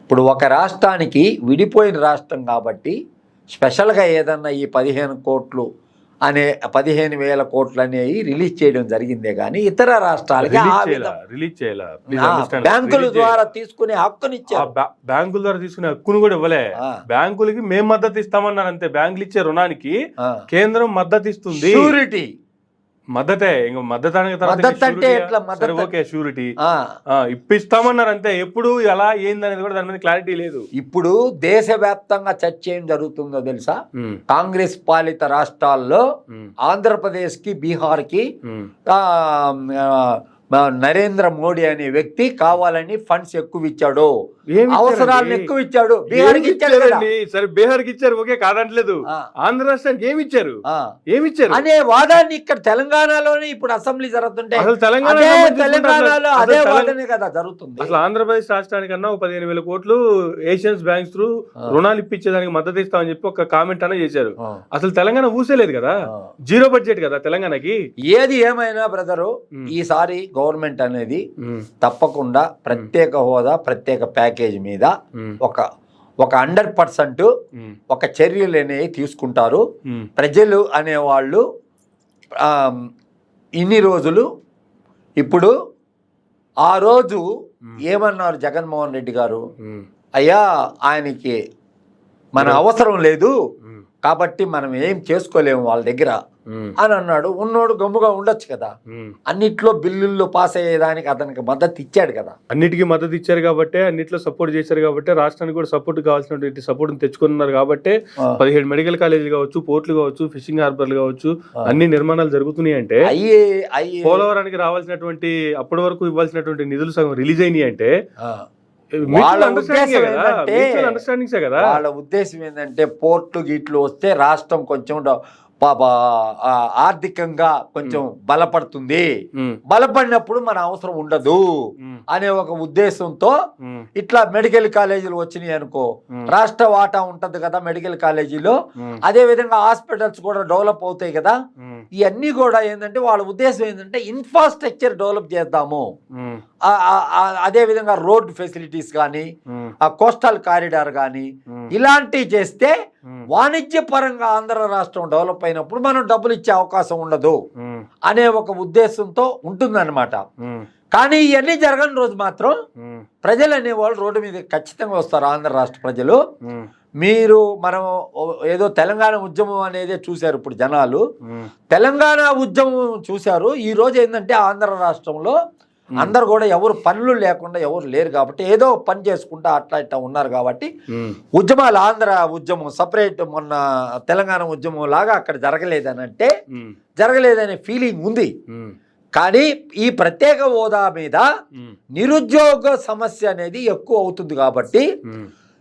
ఇప్పుడు ఒక రాష్ట్రానికి విడిపోయిన రాష్ట్రం కాబట్టి స్పెషల్గా ఏదన్నా ఈ 15,000 కోట్లు అనేవి రిలీజ్ చేయడం జరిగిందే కానీ ఇతర రాష్ట్రాలకి బ్యాంకుల ద్వారా తీసుకునే హక్కునిచ్చారు. బ్యాంకుల ద్వారా తీసుకునే హక్కును కూడా ఇవ్వలే. బ్యాంకులకి మేము మద్దతు ఇస్తామన్నారు అంతే. బ్యాంకులు ఇచ్చే రుణానికి కేంద్రం మద్దతు ఇస్తుంది. షూరిటీ మద్దతే, ఇంక మద్దతు షూరిటీ ఇప్పిస్తామన్నారు అంతే. ఎప్పుడు ఎలా ఏందనేది కూడా దాని మీద క్లారిటీ లేదు. ఇప్పుడు దేశవ్యాప్తంగా చర్చ ఏం జరుగుతుందో తెలుసా? కాంగ్రెస్ పాలిత రాష్ట్రాల్లో ఆంధ్రప్రదేశ్ కి, బీహార్ కి నరేంద్ర మోడీ అనే వ్యక్తి కావాలని ఫండ్స్ ఎక్కువ ఇచ్చాడు, ఏమి అవసరాలను ఇచ్చారండి? ఎక్కువ ఇచ్చాడు. బీహార్కి ఇచ్చాడు కదా. ఇచ్చారండి? సరే బీహార్కి ఇచ్చారు, ఓకే, కాదంటలేదు. ఆ. ఆంధ్ర రాష్ట్రానికి ఏమి ఇచ్చారు? ఆ. ఏమి ఇచ్చారు? అనే వాదాన్ని ఇక్కడ తెలంగాణలోనే ఇప్పుడు అసెంబ్లీ జరుగుతుంటే అసలు తెలంగాణ అదే సంబంధించి తెలంగాణలో అసలు అదే తెలంగాణ- వాదనే కదా జరుగుతుంది. అసలు ఆంధ్రప్రదేశ్ రాష్ట్రానికన్నా 15,000 కోట్లు ఏషియన్స్ బ్యాంక్స్ త్రూ రుణాలు ఇప్పించేదానికి మద్దతు ఇస్తామని చెప్పి ఒక కామెంట్ అనే చేశారు. అసలు తెలంగాణ ఊసేలేదు కదా, జీరో బడ్జెట్ కదా తెలంగాణకి. ఏది ఏమైనా బ్రదరు, ఈసారి గవర్నమెంట్ అనేది తప్పకుండా ప్రత్యేక హోదా, ప్రత్యేక ప్యాకేజ్ మీద ఒక 100% ఒక చర్యలు అనేవి తీసుకుంటారు. ప్రజలు అనేవాళ్ళు ఇన్ని రోజులు ఇప్పుడు ఆ రోజు ఏమన్నారు జగన్మోహన్ రెడ్డి గారు, అయ్యా ఆయనకి మన అవసరం లేదు కాబట్టి మనం ఏం చేసుకోలేము వాళ్ళ దగ్గర అని అన్నాడు. ఉన్నోడు గమ్ముగా ఉండొచ్చు కదా. అన్నిట్లో బిల్లుల్లో పాస్ అయ్యేదానికి అతనికి మద్దతు ఇచ్చాడు కదా. అన్నిటికీ మద్దతు ఇచ్చారు కాబట్టి, అన్నిట్లో సపోర్ట్ చేశారు కాబట్టి, రాష్ట్రానికి కూడా సపోర్ట్ కావాల్సినటువంటి సపోర్ట్ తెచ్చుకున్నారు కాబట్టి 17 మెడికల్ కాలేజీలు కావచ్చు, పోర్టులు కావచ్చు, ఫిషింగ్ హార్బర్లు కావచ్చు, అన్ని నిర్మాణాలు జరుగుతున్నాయి అంటే, పోలవరానికి రావాల్సినటువంటి అప్పటి వరకు ఇవ్వాల్సినటువంటి నిధులు సగం రిలీజ్ అయినాయి అంటే వాళ్ళ ఉద్దేశం ఏంటంటే పోర్టు గీట్లు వస్తే రాష్ట్రం కొంచెం ఆర్థికంగా కొంచెం బలపడుతుంది, బలపడినప్పుడు మన అవసరం ఉండదు అనే ఒక ఉద్దేశంతో ఇట్లా మెడికల్ కాలేజీలు వచ్చినాయి అనుకో, రాష్ట్ర వాటా ఉంటది కదా మెడికల్ కాలేజీలో, అదే విధంగా హాస్పిటల్స్ కూడా డెవలప్ అవుతాయి కదా. ఇవన్నీ కూడా ఏంటంటే వాళ్ళ ఉద్దేశం ఏంటంటే ఇన్ఫ్రాస్ట్రక్చర్ డెవలప్ చేద్దాము, అదే విధంగా రోడ్ ఫెసిలిటీస్ కానీ, కోస్టల్ కారిడార్ కానీ ఇలాంటివి చేస్తే వాణిజ్య పరంగా ఆంధ్ర రాష్ట్రం డెవలప్ అయినప్పుడు మనం డబ్బులు ఇచ్చే అవకాశం ఉండదు అనే ఒక ఉద్దేశంతో ఉంటుందన్నమాట. కానీ ఇవన్నీ జరగని రోజు మాత్రం ప్రజలు అనేవాళ్ళు రోడ్డు మీద ఖచ్చితంగా వస్తారు. ఆంధ్ర రాష్ట్ర ప్రజలు మీరు మనం ఏదో తెలంగాణ ఉద్యమం అనేది చూశారు, ఇప్పుడు జనాలు తెలంగాణ ఉద్యమం చూశారు. ఈ రోజు ఏంటంటే ఆంధ్ర రాష్ట్రంలో అందరు కూడా ఎవరు పనులు లేకుండా ఎవరు లేరు కాబట్టి ఏదో పని చేసుకుంటా అట్లా ఇట్లా ఉన్నారు కాబట్టి ఉద్యమాలు ఆంధ్ర ఉద్యమం సపరేట్ మొన్న తెలంగాణ ఉద్యమం లాగా అక్కడ జరగలేదనంటే జరగలేదనే ఫీలింగ్ ఉంది. కానీ ఈ ప్రత్యేక హోదా మీద నిరుద్యోగ సమస్య అనేది ఎక్కువ అవుతుంది కాబట్టి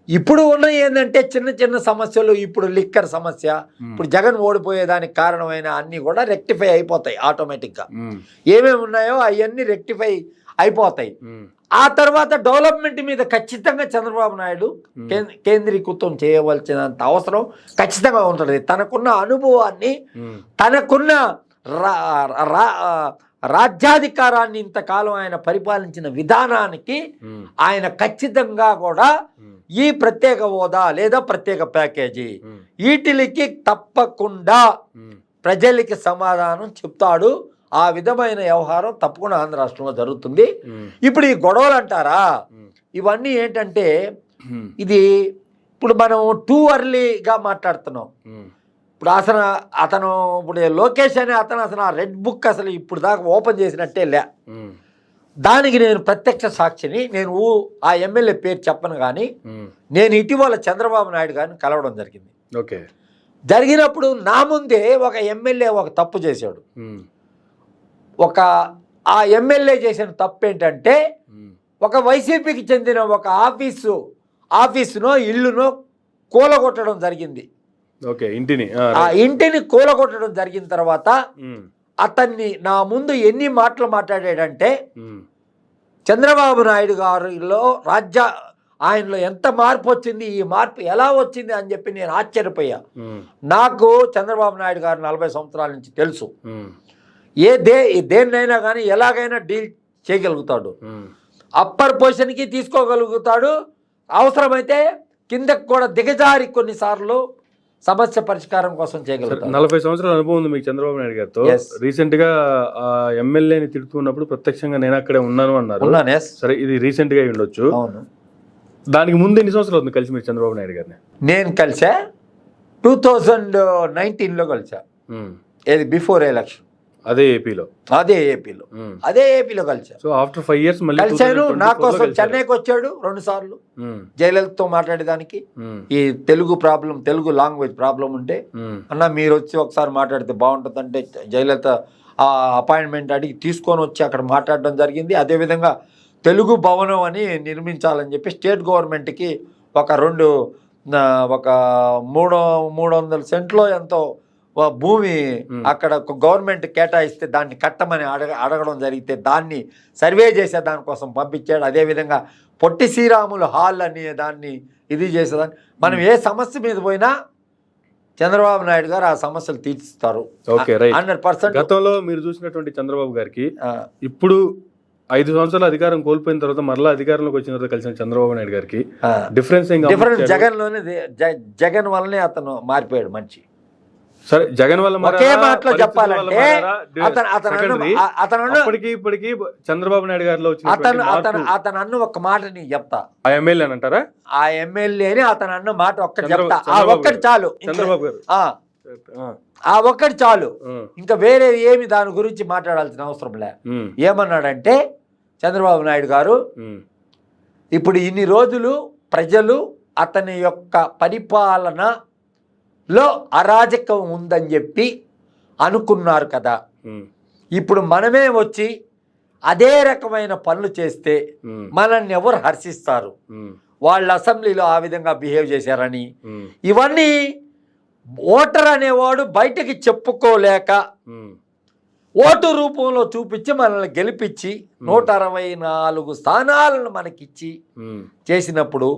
ఇప్పుడు ఉన్న ఏంటంటే చిన్న చిన్న సమస్యలు, ఇప్పుడు లిక్కర్ సమస్య, ఇప్పుడు జగన్ ఓడిపోయేదానికి కారణమైన అన్ని కూడా రెక్టిఫై అయిపోతాయి ఆటోమేటిక్గా. ఏమేమి ఉన్నాయో అవన్నీ రెక్టిఫై అయిపోతాయి. ఆ తర్వాత డెవలప్మెంట్ మీద ఖచ్చితంగా చంద్రబాబు నాయుడు కేంద్రీకృతం చేయవలసినంత అవసరం ఖచ్చితంగా ఉంటుంది. తనకున్న అనుభవాన్ని, తనకున్న రాజ్యాధికారాన్ని ఇంతకాలం ఆయన పరిపాలించిన విధానానికి ఆయన ఖచ్చితంగా కూడా ఈ ప్రత్యేక హోదా లేదా ప్రత్యేక ప్యాకేజీ వీటికి తప్పకుండా ప్రజలకి సమాధానం చెప్తాడు. ఆ విధమైన వ్యవహారం తప్పకుండా ఆంధ్ర రాష్ట్రంలో జరుగుతుంది. ఇప్పుడు ఈ గొడవలు అంటారా, ఇవన్నీ ఏంటంటే ఇది ఇప్పుడు మనం టూ అర్లీగా మాట్లాడుతున్నాం. ఇప్పుడు అతను ఇప్పుడు లోకేష్ అనే అతను రెడ్ బుక్ అసలు ఇప్పుడు దాకా ఓపెన్ చేసినట్టే లే. దానికి నేను ప్రత్యక్ష సాక్షిని. నేను ఆ ఎమ్మెల్యే పేరు చెప్పను కానీ నేను ఇటీవల చంద్రబాబు నాయుడు గారిని కలవడం జరిగింది. ఓకే, జరిగినప్పుడు నా ముందే ఒక ఎమ్మెల్యే ఒక తప్పు చేశాడు. ఆ ఎమ్మెల్యే చేసిన తప్పు ఏంటంటే ఒక వైసీపీకి చెందిన ఒక ఆఫీసునో ఇల్లునో కూలగొట్టడం జరిగింది. ఆ ఇంటిని కూలగొట్టడం జరిగిన తర్వాత అతన్ని నా ముందు ఎన్ని మాటలు మాట్లాడాడంటే చంద్రబాబు నాయుడు గారిలో ఆయనలో ఎంత మార్పు వచ్చింది, ఈ మార్పు ఎలా వచ్చింది అని చెప్పి నేను ఆశ్చర్యపోయా. నాకు చంద్రబాబు నాయుడు గారు 40 సంవత్సరాల నుంచి తెలుసు. దేన్నైనా కానీ ఎలాగైనా డీల్ చేయగలుగుతాడు, అప్పర్ పొజిషన్కి తీసుకోగలుగుతాడు, అవసరమైతే కిందకు కూడా దిగజారి కొన్నిసార్లు సమస్య పరిష్కారం కోసం చేయగలుగుతారు. 40 సంవత్సరాల అనుభవం ఉంది మీకు చంద్రబాబు నాయుడు గారితో. రీసెంట్ గా ఎమ్మెల్యేని తిడుతున్నప్పుడు ప్రత్యక్షంగా నేను అక్కడే ఉన్నాను అన్నారు. సరే, ఇది రీసెంట్ గా ఉండొచ్చు. దానికి ముందు ఎన్ని సంవత్సరాలు అవుతుంది కలిసి మీరు చంద్రబాబు నాయుడు గారిని? నేను కలిసా 2019లో కలిసా. ఏది బిఫోర్ ఎలక్షన్. అదే ఏపీలో కలిసా. సో ఆఫ్టర్ 5 years మళ్ళీ కలిసాను. నా కోసం చెన్నైకి వచ్చాడు 2 సార్లు జయలలితతో మాట్లాడేదానికి. ఈ తెలుగు లాంగ్వేజ్ ప్రాబ్లం ఉంటే అన్న మీరు వచ్చి ఒకసారి మాట్లాడితే బాగుంటుంది అంటే జయలలిత ఆ అపాయింట్మెంట్ అడిగి తీసుకొని వచ్చి అక్కడ మాట్లాడడం జరిగింది. అదేవిధంగా తెలుగు భవనం అని నిర్మించాలని చెప్పి స్టేట్ గవర్నమెంట్కి ఒక 300 సెంట్లో ఎంతో భూమి అక్కడ గవర్నమెంట్ కేటాయిస్తే దాన్ని కట్టమని అడగడం జరిగితే దాన్ని సర్వే చేసే దానికోసం పంపించాడు. అదేవిధంగా పొట్టి శ్రీరాములు హాల్ అని దాన్ని ఇది చేసేదాన్ని. మనం ఏ సమస్య మీద పోయినా చంద్రబాబు నాయుడు గారు ఆ సమస్యలు తీర్చిస్తారు. 100%. గతంలో మీరు చూసినటువంటి చంద్రబాబు గారికి ఇప్పుడు 5 సంవత్సరాల అధికారం కోల్పోయిన తర్వాత మరలా అధికారంలోకి వచ్చిన తర్వాత కలిసిన చంద్రబాబు నాయుడు గారికి డిఫరెన్స్ జగన్ వల్లనే అతను మారిపోయాడు మనిషి. సరే, జగన్ వల్ల ఒకే మాటలో చెప్పాలంటే ఇప్పటికి చంద్రబాబు నాయుడు గారిలో అతను అన్న ఒక మాట నీకు చెప్తా. ఆ ఎమ్మెల్యే అంటారా? ఆ ఎమ్మెల్యేని అతను అన్న మాట ఒక్కటి చెప్తా. ఆ ఒక్కటి చాలు చంద్రబాబు గారు. ఆ ఒక్కటి చాలు, ఇంకా వేరే ఏమి దాని గురించి మాట్లాడాల్సిన అవసరం లే. ఏమన్నాడంటే చంద్రబాబు నాయుడు గారు, ఇప్పుడు ఇన్ని రోజులు ప్రజలు అతని యొక్క పరిపాలనలో అరాజకం ఉందని చెప్పి అనుకున్నారు కదా. ఇప్పుడు మనమే వచ్చి అదే రకమైన పనులు చేస్తే మనల్ని ఎవరు హర్షిస్తారు? వాళ్ళ అసెంబ్లీలో ఆ విధంగా బిహేవ్ చేశారని, ఇవన్నీ ఓటర్ అనేవాడు బయటకి చెప్పుకోలేక ఓటు రూపంలో చూపించి మనల్ని గెలిపించి 164 స్థానాలను మనకిచ్చి చేసినప్పుడు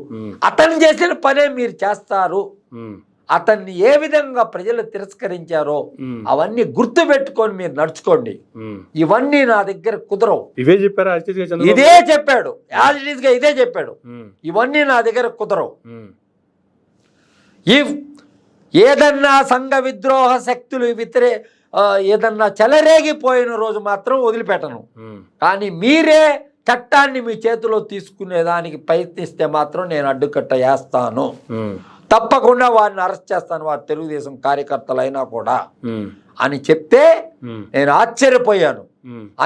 అతను చేసిన పనే మీరు చేస్తారు. అతన్ని ఏ విధంగా ప్రజలు తిరస్కరించారో అవన్నీ గుర్తు పెట్టుకొని మీరు నడుచుకోండి. ఇవన్నీ నా దగ్గర కుదరవు. ఇదే చెప్పారు, ఇదే చెప్పాడు, యాజ్ ఇట్ ఈస్ గా ఇదే చెప్పాడు. ఇవన్నీ నా దగ్గర కుదరవు. ఏదన్నా సంఘ విద్రోహ శక్తులు ఏదన్నా చెలరేగిపోయిన రోజు మాత్రం వదిలిపెట్టను. కానీ మీరే చట్టాన్ని మీ చేతిలో తీసుకునేదానికి ప్రయత్నిస్తే మాత్రం నేను అడ్డుకట్ట వేస్తాను. తప్పకుండా వారిని అరెస్ట్ చేస్తాను, వారు తెలుగుదేశం కార్యకర్తలైనా కూడా అని చెప్తే నేను ఆశ్చర్యపోయాను.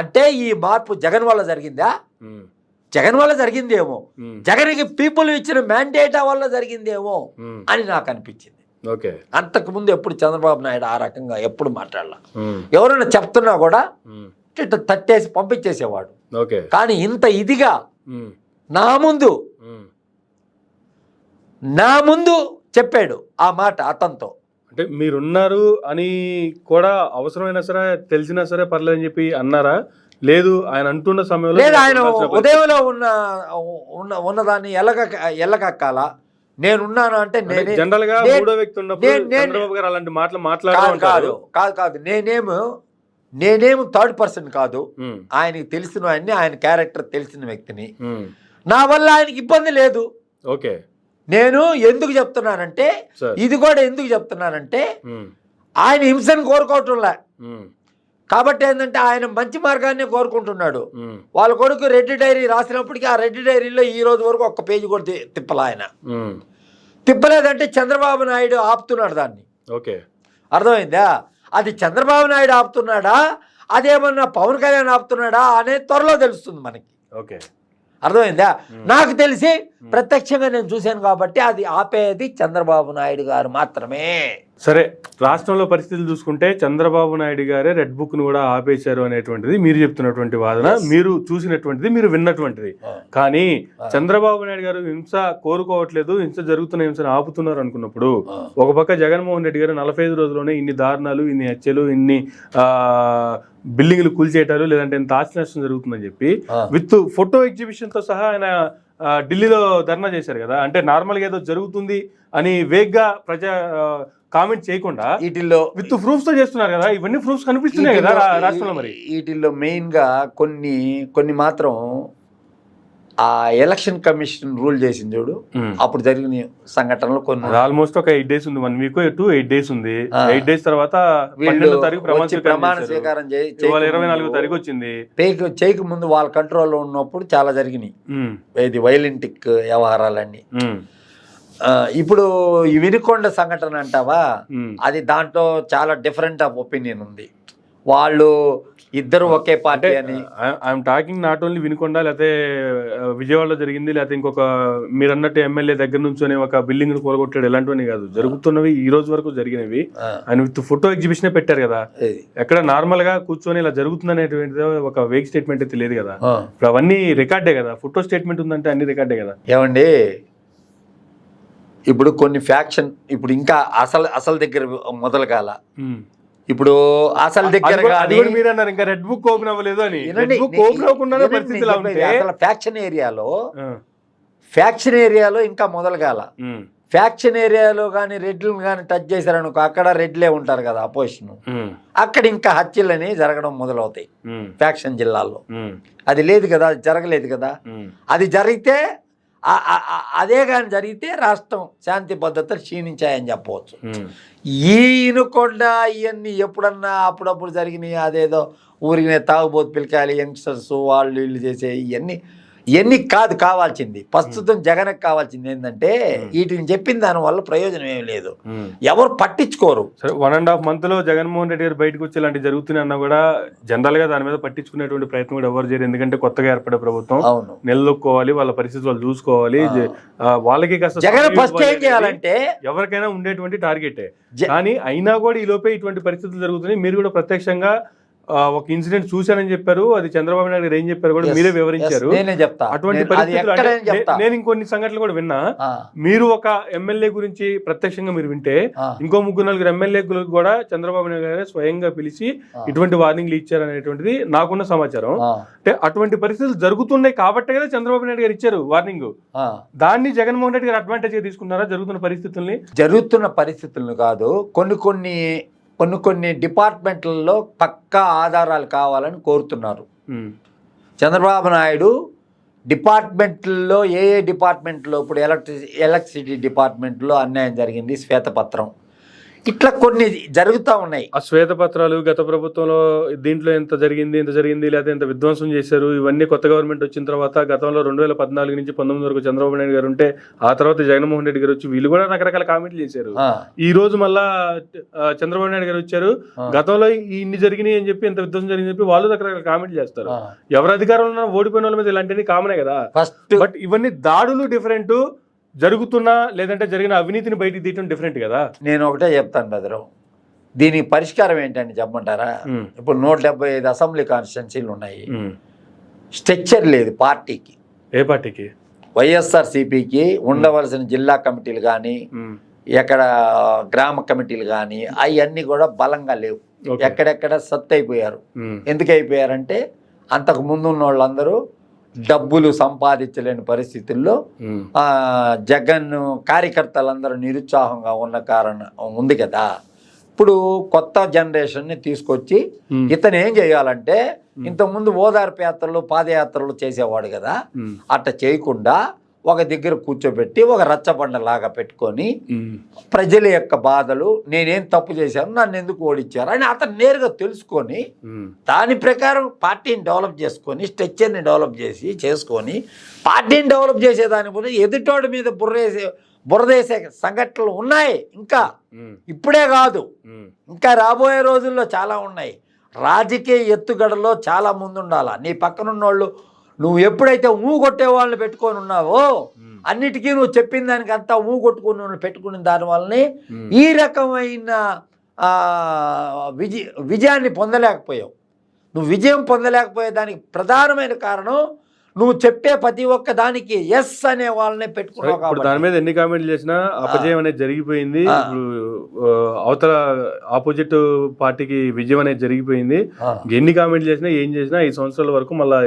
అంటే ఈ మార్పు జగన్ వల్ల జరిగిందా? జగన్ వల్ల జరిగిందేమో, జగన్కి పీపుల్ ఇచ్చిన మ్యాండేటా వల్ల జరిగిందేమో అని నాకు అనిపించింది. అంతకుముందు ఎప్పుడు చంద్రబాబు నాయుడు ఆ రకంగా ఎప్పుడు మాట్లాడాల. ఎవరైనా చెప్తున్నా కూడా తట్టేసి పంపించేసేవాడు. కానీ ఇంత ఇదిగా నా ముందు చెప్పాడు ఆ మాట అతనితో. అంటే మీరున్నారు అని కూడా అవసరమైనా సరే తెలిసినా సరే పర్లేదని చెప్పి అన్నారా? లేదు, ఆయన అంటున్న సమయంలో లేదు, ఆయన ఉదయంలో ఉన్నదాన్ని ఎల్లగక్కాల నేనున్నాను అంటే జనరల్ గా మూడో వ్యక్తి ఉన్నప్పుడు చంద్రబాబు గారు అలాంటి మాటలు మాట్లాడారు. కాదు నేనేం థర్డ్ పర్సన్ కాదు. ఆయనకి తెలిసిన ఆయన్ని, ఆయన క్యారెక్టర్ తెలిసిన వ్యక్తిని. నా వల్ల ఆయనకి ఇబ్బంది లేదు. ఓకే, నేను ఎందుకు చెప్తున్నానంటే, ఇది కూడా ఎందుకు చెప్తున్నానంటే, ఆయన హింసను కోరుకోవటంలే. కాబట్టి ఏంటంటే ఆయన మంచి మార్గాన్ని కోరుకుంటున్నాడు. వాళ్ళ కొడుకు రెడ్డి డైరీ రాసినప్పటికీ ఆ రెడ్డి డైరీలో ఈ రోజు వరకు ఒక్క పేజీ కూడా తిప్పలే. ఆయన తిప్పలేదంటే చంద్రబాబు నాయుడు ఆపుతున్నాడు దాన్ని. ఓకే, అర్థమైందా? అది చంద్రబాబు నాయుడు ఆపుతున్నాడా, అదేమన్నా పవన్ కళ్యాణ్ ఆపుతున్నాడా అనేది త్వరలో తెలుస్తుంది మనకి. ఓకే, అర్థమైందా? నాకు తెలిసి ప్రత్యక్షంగా నేను చూశాను కాబట్టి అది ఆపేది చంద్రబాబు నాయుడు గారు మాత్రమే. సరే, రాష్ట్రంలో పరిస్థితులు చూసుకుంటే చంద్రబాబు నాయుడు గారే రెడ్ బుక్ ను కూడా ఆపేశారు అనేటువంటిది మీరు చెప్తున్నటువంటి వాదన, మీరు చూసినటువంటిది, మీరు విన్నటువంటిది. కానీ చంద్రబాబు నాయుడు గారు హింస కోరుకోవట్లేదు, హింస జరుగుతున్న హింసను ఆపుతున్నారు అనుకున్నప్పుడు ఒక పక్క జగన్మోహన్ రెడ్డి గారు 45 రోజుల్లోనే ఇన్ని దారుణాలు, ఇన్ని హత్యలు, ఇన్ని బిల్డింగ్లు కూల్చేయటాలు, లేదంటే ఇంత ఆస్తి నష్టం జరుగుతుందని చెప్పి విత్ ఫోటో ఎగ్జిబిషన్ తో సహా ఆయన ఢిల్లీలో ధర్నా చేశారు కదా. అంటే నార్మల్ గా ఏదో జరుగుతుంది అని వేగ్గా ప్రజా కామెంట్ చేయకుండా వీటిల్లో విత్ ప్రూఫ్స్ తో చేస్తున్నారు కదా. ఇవన్నీ ప్రూఫ్స్ కనిపిస్తున్నాయి కదా రాష్ట్రంలో. మరి వీటిల్లో మెయిన్ గా కొన్ని మాత్రం ఆ ఎలక్షన్ కమిషన్ రూల్ చేసింది చూడు, అప్పుడు జరిగిన సంఘటనలు కొన్ని. ఆల్మోస్ట్ ఒక 8 days ఉంది, 1 week to 8 days ఉంది. 8 days తర్వాత 12వ తారీఖు ప్రమాణ స్వీకారం 24వ తారీఖు వచ్చింది. చేయక ముందు వాళ్ళ కంట్రోల్లో ఉన్నప్పుడు చాలా జరిగినాయి ఇది వైలెంటిక్ వ్యవహారాలన్నీ. ఇప్పుడు ఈ వినుకొండ సంఘటన అంటావా, అది దాంట్లో చాలా డిఫరెంట్ ఆఫ్ ఒపీనియన్ ఉంది. వాళ్ళు ఇద్దరు ఒకే పార్టీ అని. I'm talking not only Vinukonda, లేకపోతే విజయవాడలో జరిగింది, లేకపోతే ఇంకొక మీరు అన్నట్టు ఎమ్మెల్యే దగ్గర నుంచొని ఒక బిల్డింగ్ ను కూలగొట్టాడు, ఎలాంటివని కాదు. జరుగుతున్నవి ఈ రోజు వరకు జరిగినవి. ఆయన విత్ ఫోటో ఎగ్జిబిషన్ పెట్టారు కదా, ఎక్కడ నార్మల్ గా కూర్చొని ఇలా జరుగుతుంది అనేటువంటి ఒక వేగ్ స్టేట్మెంట్ అయితే లేదు కదా. ఇప్పుడు అవన్నీ రికార్డే కదా, ఫోటో స్టేట్మెంట్ ఉందంటే అన్ని రికార్డే కదా. ఏమండి, ఇప్పుడు కొన్ని ఫ్యాక్షన్, ఇప్పుడు ఇంకా అసలు దగ్గర మొదలు కాల. ఇప్పుడు అసలు దగ్గర మీరు అన్నారు ఇంకా రెడ్ బుక్ ఓపెన్ అవ్వలేదు అని. ఫ్యాక్షన్ ఏరియాలో ఇంకా మొదలు కాల. ఫ్యాక్షన్ ఏరియాలో కానీ రెడ్లు కానీ టచ్ చేశారనుకో, అక్కడ రెడ్లే ఉంటారు కదా అపోజిషన్, అక్కడ ఇంకా హత్యలని జరగడం మొదలవుతాయి ఫ్యాక్షన్ జిల్లాల్లో. అది లేదు కదా, అది జరగలేదు కదా. అది జరిగితే అదే కానీ జరిగితే రాష్ట్రం శాంతి భద్రతలు క్షీణించాయని చెప్పవచ్చు. ఈయనకొండ ఇవన్నీ ఎప్పుడన్నా అప్పుడప్పుడు జరిగినాయి. అదేదో ఊరికి తాగుబోతు పిలకాయలు యంగ్స్టర్స్ వాళ్ళు వీళ్ళు చేసే ఇవన్నీ కాదు కావాల్సింది. ప్రస్తుతం జగన్కి కావాల్సింది ఏంటంటే వీటిని చెప్పిన దాని వల్ల ప్రయోజనం ఏమి లేదు, ఎవరు పట్టించుకోరు. సరే 1.5 month లో జగన్మోహన్ రెడ్డి గారు బయటకు వచ్చి ఇలాంటి జరుగుతున్నాయి అన్నా కూడా జనరల్ గా దాని మీద పట్టించుకునేటువంటి ప్రయత్నం కూడా ఎవరు చేయరు. ఎందుకంటే కొత్తగా ఏర్పడే ప్రభుత్వం నిలదొక్కోవాలి, వాళ్ళ పరిస్థితులు వాళ్ళు చూసుకోవాలి. వాళ్ళకి జగన్ ఫస్ట్ ఏం చేయాలంటే ఎవరికైనా ఉండేటువంటి టార్గెటే. కానీ అయినా కూడా ఈ లోపే ఇటువంటి పరిస్థితులు జరుగుతున్నాయి. మీరు కూడా ప్రత్యక్షంగా ఒక ఇన్సిడెంట్ చూశానని చెప్పారు, అది చంద్రబాబు నాయుడు గారు ఏం చెప్పారు కూడా మీరే వివరించారు. అటువంటి పరిస్థితులు నేను ఇంకొన్ని సంఘటనలు కూడా విన్నా. మీరు ఒక ఎమ్మెల్యే గురించి ప్రత్యక్షంగా మీరు వింటే ఇంకో 3-4 ఎమ్మెల్యేలు కూడా చంద్రబాబు నాయుడు గారు స్వయంగా పిలిచి ఇటువంటి వార్నింగ్లు ఇచ్చారనేటువంటిది నాకున్న సమాచారం. అంటే అటువంటి పరిస్థితులు జరుగుతున్నాయి కాబట్టి కదా చంద్రబాబు నాయుడు గారు ఇచ్చారు వార్నింగ్. దాన్ని జగన్మోహన్ రెడ్డి గారు అడ్వాంటేజ్ గా తీసుకున్నారా? జరుగుతున్న పరిస్థితులను కాదు, కొన్ని డిపార్ట్మెంట్లలో పక్కా ఆధారాలు కావాలని కోరుతున్నారు. చంద్రబాబు నాయుడు డిపార్ట్మెంట్లో ఏ డిపార్ట్మెంట్లో ఇప్పుడు ఎలక్ట్రిసిటీ డిపార్ట్మెంట్లో అన్యాయం జరిగింది, శ్వేతపత్రం, ఇట్లా కొన్ని జరుగుతూ ఉన్నాయి. ఆ శ్వేతపత్రాలు గత ప్రభుత్వంలో దీంట్లో ఎంత జరిగింది లేదా ఎంత విధ్వంసం చేశారు, ఇవన్నీ కొత్త గవర్నమెంట్ వచ్చిన తర్వాత గతంలో 2014 నుంచి 19 వరకు చంద్రబాబు నాయుడు గారు ఉంటే ఆ తర్వాత జగన్మోహన్ రెడ్డి గారు వచ్చి వీళ్ళు కూడా రకరకాల కామెంట్లు చేశారు. ఈ రోజు మళ్ళా చంద్రబాబు నాయుడు గారు వచ్చారు, గతంలో ఇన్ని జరిగినాయి అని చెప్పి ఎంత విధ్వంసం జరిగింది చెప్పి వాళ్ళు రకరకాల కామెంట్లు చేస్తారు. ఎవరు అధికారంలో ఓడిపోయిన వాళ్ళ మీద ఇలాంటివి కామనే కదా. బట్ ఇవన్నీ దాడులు డిఫరెంట్, జరుగుతున్నా లేదంటే జరిగిన అవినీతిని బయటికి తీయటం డిఫరెంట్ కదా. నేను ఒకటే చెప్తాను బ్రదరు, దీనికి పరిష్కారం ఏంటని చెప్పమంటారా? ఇప్పుడు 175 అసెంబ్లీ కాన్స్టిట్యున్సీలు ఉన్నాయి, స్ట్రక్చర్ లేదు పార్టీకి. ఏ పార్టీకి? వైఎస్ఆర్సీపీకి ఉండవలసిన జిల్లా కమిటీలు కానీ ఎక్కడ గ్రామ కమిటీలు కానీ అవన్నీ కూడా బలంగా లేవు. ఎక్కడెక్కడ సత్తు అయిపోయారు. ఎందుకు అయిపోయారంటే అంతకు ముందు ఉన్న వాళ్ళందరూ డబ్బులు సంపాదించలేని పరిస్థితుల్లో జగన్ కార్యకర్తలందరూ నిరుత్సాహంగా ఉన్న కారణం ఉంది కదా. ఇప్పుడు కొత్త జనరేషన్ని తీసుకొచ్చి ఇతను ఏం చేయాలంటే, ఇంతకుముందు ఓదార్పు యాత్రలు పాదయాత్రలు చేసేవాడు కదా, అట్లా చేయకుండా ఒక దగ్గర కూర్చోబెట్టి ఒక రచ్చబండలాగా పెట్టుకొని ప్రజల యొక్క బాధలు, నేనేం తప్పు చేశాను, నన్ను ఎందుకు ఓడించారు అని అతను నేరుగా తెలుసుకొని దాని ప్రకారం పార్టీని డెవలప్ చేసుకొని స్ట్రక్చర్ని డెవలప్ చేసుకొని పార్టీని డెవలప్ చేసేదాని గురించి ఎదుటోడి మీద బురదేసే సంఘటనలు ఉన్నాయి. ఇంకా ఇప్పుడే కాదు, ఇంకా రాబోయే రోజుల్లో చాలా ఉన్నాయి. రాజకీయ ఎత్తుగడలో చాలా ముందు ఉండాలా. నీ పక్కనున్నోళ్ళు నువ్వు ఎప్పుడైతే కొట్టే వాళ్ళని పెట్టుకొని ఉన్నావో అన్నిటికీ నువ్వు చెప్పిన దానికి అంతా కొట్టుకుని పెట్టుకున్న దానివల్లనే ఈ రకమైన విజయాన్ని పొందలేకపోయావు. నువ్వు విజయం పొందలేకపోయే దానికి ప్రధానమైన కారణం నువ్వు చెప్పే ప్రతి ఒక్క దానికి ఎస్ అనే వాళ్ళనే పెట్టుకున్నావు. దాని మీద ఎన్ని కామెంట్లు చేసినా అపజయం అనేది జరిగిపోయింది. ఇప్పుడు అవతల ఆపోజిట్ పార్టీకి విజయం అనేది జరిగిపోయింది. ఎన్ని కామెంట్లు చేసినా ఏం చేసినా 5 సంవత్సరాల వరకు మళ్ళీ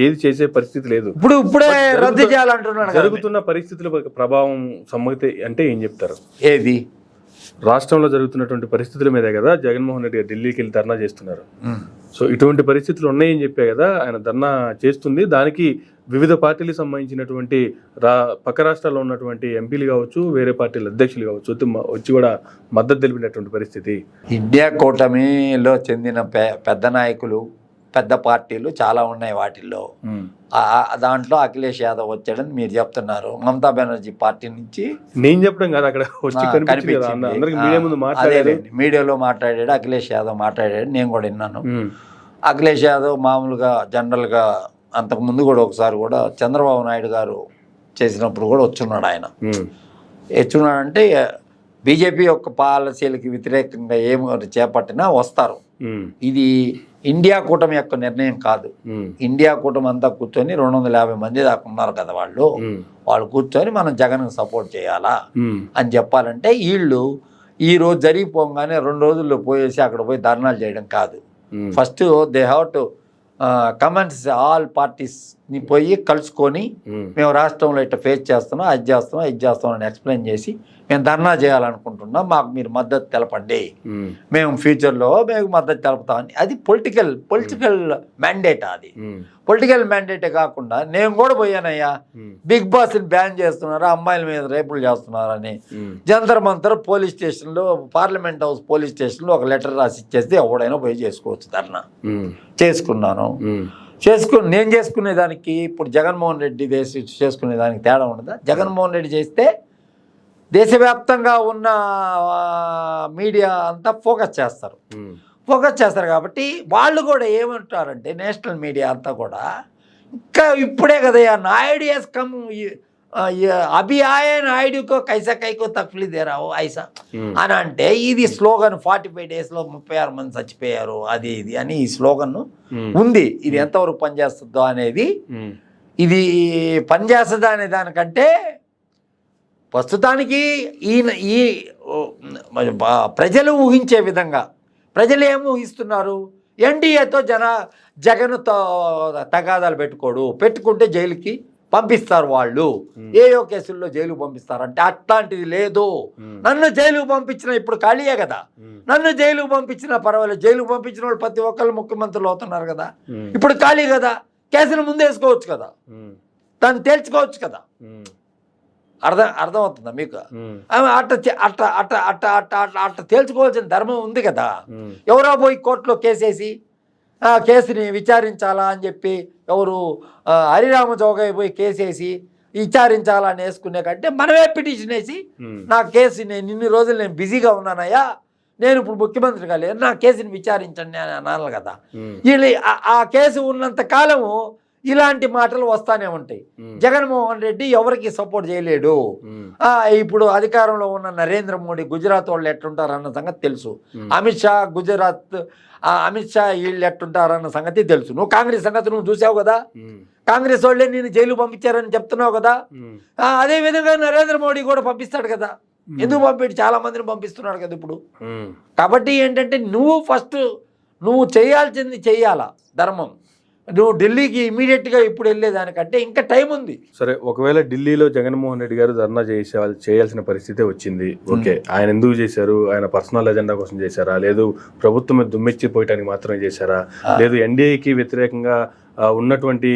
ఏది చేసే పరిస్థితి లేదు. ఇప్పుడే రద్దు చేయాలంటున్నాడు. జరుగుతున్న పరిస్థితుల ప్రభావం సమ్మతి అంటే ఏం చెప్తారు? ఏది రాష్ట్రంలో జరుగుతున్నటువంటి పరిస్థితుల మీదే కదా జగన్మోహన్ రెడ్డి గారు ఢిల్లీకి వెళ్ళి ధర్నా చేస్తున్నారు. సో ఇటువంటి పరిస్థితులు ఉన్నాయని చెప్పే కదా ఆయన ధర్నా చేస్తుంది. దానికి వివిధ పార్టీలకు సంబంధించినటువంటి పక్క రాష్ట్రాల్లో ఉన్నటువంటి ఎంపీలు కావచ్చు, వేరే పార్టీల అధ్యక్షులు కావచ్చు వచ్చి కూడా మద్దతు తెలిపినటువంటి పరిస్థితి. ఇండియా కూటమిలో చెందిన పెద్ద నాయకులు పెద్ద పార్టీలు చాలా ఉన్నాయి వాటిల్లో. దాంట్లో అఖిలేష్ యాదవ్ వచ్చాడని మీరు చెప్తున్నారు. మమతా బెనర్జీ పార్టీ నుంచి నేను చెప్పడం కాదు, అక్కడ వచ్చి కనిపించింది కదా, అందరికి మీడియా ముందు మాట్లాడారు. మీడియాలో మాట్లాడాడు, అఖిలేష్ యాదవ్ మాట్లాడాడు, నేను కూడా విన్నాను. అఖిలేష్ యాదవ్ మామూలుగా జనరల్గా అంతకుముందు కూడా ఒకసారి కూడా చంద్రబాబు నాయుడు గారు చేసినప్పుడు కూడా వచ్చున్నాడు. ఆయన వచ్చున్నాడంటే బీజేపీ యొక్క పాలసీలకి వ్యతిరేకంగా ఏమి చేపట్టినా వస్తారు. ఇది ఇండియా కూటమి యొక్క నిర్ణయం కాదు. ఇండియా కూటమి అంతా కూర్చొని 250 మంది దాకా ఉన్నారు కదా వాళ్ళు కూర్చొని మనం జగన్కి సపోర్ట్ చేయాలా అని చెప్పాలంటే వీళ్ళు ఈ రోజు జరిగిపోగానే 2 రోజుల్లో పోయేసి అక్కడ పోయి ధర్నాలు చేయడం కాదు. First they have to comments all పార్టీస్ని పోయి కలుసుకొని మేము రాష్ట్రంలో ఇట్లా ఫేస్ చేస్తున్నాం, అది చేస్తున్నాం అని ఎక్స్ప్లెయిన్ చేసి మేము ధర్నా చేయాలనుకుంటున్నాం, మాకు మీరు మద్దతు తెలపండి, మేము ఫ్యూచర్లో మేము మద్దతు తెలపుతామని. అది పొలిటికల్ మ్యాండేట్. అది పొలిటికల్ మ్యాండేటే కాకుండా నేను కూడా పోయానయ్యా, బిగ్ బాస్ని బ్యాన్ చేస్తున్నారు, అమ్మాయిల మీద రేపులు చేస్తున్నారని జంతర్ మంతర్ పోలీస్ స్టేషన్లో, పార్లమెంట్ హౌస్ పోలీస్ స్టేషన్లో ఒక లెటర్ రాసి ఇచ్చేస్తే ఎవడైనా పోయి చేసుకోవచ్చు ధర్నా. చేసుకున్నాను. నేను చేసుకునేదానికి ఇప్పుడు జగన్మోహన్ రెడ్డి చేసుకునేదానికి తేడా ఉండదా? జగన్మోహన్ రెడ్డి చేస్తే దేశవ్యాప్తంగా ఉన్న మీడియా అంతా ఫోకస్ చేస్తారు కాబట్టి వాళ్ళు కూడా ఏమంటారంటే నేషనల్ మీడియా అంతా కూడా ఇంకా ఇప్పుడే కదయ్యా నాయుడు హెస్ కమ్, అభి ఆయే నాయుడుకో కైసా కైకో తక్లీ దేరావు ఐసా అని అంటే ఇది స్లోగన్. 45 డేస్లో 36 మంది చచ్చిపోయారు అది ఇది అని ఈ స్లోగన్ ఉంది. ఇది ఎంతవరకు పనిచేస్తుందో అనేది, ఇది పనిచేస్తుందా అనే దానికంటే ప్రస్తుతానికి ఈ ప్రజలు ఊహించే విధంగా ప్రజలు ఏమి ఊహిస్తున్నారు? ఎన్డీఏతో జగన్తో తగాదాలు పెట్టుకుంటే జైలుకి పంపిస్తారు వాళ్ళు, ఏయో కేసుల్లో జైలుకు పంపిస్తారంటే అట్లాంటిది లేదు. నన్ను జైలుకు పంపించిన ఇప్పుడు ఖాళీయే కదా, నన్ను జైలుకు పంపించినా పర్వాలేదు, జైలుకు పంపించిన వాళ్ళు ప్రతి ఒక్కళ్ళు ముఖ్యమంత్రులు అవుతున్నారు కదా, ఇప్పుడు ఖాళీ కదా, కేసును ముందేసుకోవచ్చు కదా, దాన్ని తేల్చుకోవచ్చు కదా. అర్థమవుతుందా మీకు? అట్ట తేల్చుకోవాల్సిన ధర్మం ఉంది కదా. ఎవరో పోయి కోర్టులో కేసేసి కేసుని విచారించాలా అని చెప్పి ఎవరు హరిరామ జోగయ్య పోయి కేసేసి విచారించాలా అని వేసుకునే కంటే మనమే పిటిషన్ వేసి నా కేసు ఇన్ని రోజులు నేను బిజీగా ఉన్నానయ్యా, నేను ఇప్పుడు ముఖ్యమంత్రిగా లేదు, నా కేసుని విచారించండి అని అనాలి కదా. వీళ్ళు ఆ కేసు ఉన్నంత కాలము ఇలాంటి మాటలు వస్తానే ఉంటాయి. జగన్మోహన్ రెడ్డి ఎవరికి సపోర్ట్ చేయలేడు. ఇప్పుడు అధికారంలో ఉన్న నరేంద్ర మోడీ గుజరాత్ వాళ్ళు ఎట్లుంటారన్న సంగతి తెలుసు, అమిత్ షా వీళ్ళు ఎట్టుంటారన్న సంగతి తెలుసు. నువ్వు కాంగ్రెస్ సంగతి నువ్వు చూసావు కదా, కాంగ్రెస్ వాళ్ళే నేను జైలు పంపించారని చెప్తున్నావు కదా. అదే విధంగా నరేంద్ర మోడీ కూడా పంపిస్తాడు కదా, ఎందుకు పంపిడు, చాలా మందిని పంపిస్తున్నాడు కదా ఇప్పుడు. కాబట్టి ఏంటంటే నువ్వు చేయాల్సింది చెయ్యాలా ధర్మం. నువ్వు ఢిల్లీకి ఇమీడియట్గా ఇప్పుడు వెళ్ళేదానికంటే ఇంకా టైం ఉంది. సరే, ఒకవేళ ఢిల్లీలో జగన్మోహన్ రెడ్డి గారు ధర్నా చేయాల్సిన పరిస్థితి వచ్చింది, ఓకే, ఆయన ఎందుకు చేశారు? ఆయన పర్సనల్ ఎజెండా కోసం చేశారా, లేదు ప్రభుత్వం మీద దుమ్మెచ్చిపోయటానికి మాత్రమే చేశారా, లేదు ఎన్డీఏకి వ్యతిరేకంగా ఉన్నటువంటి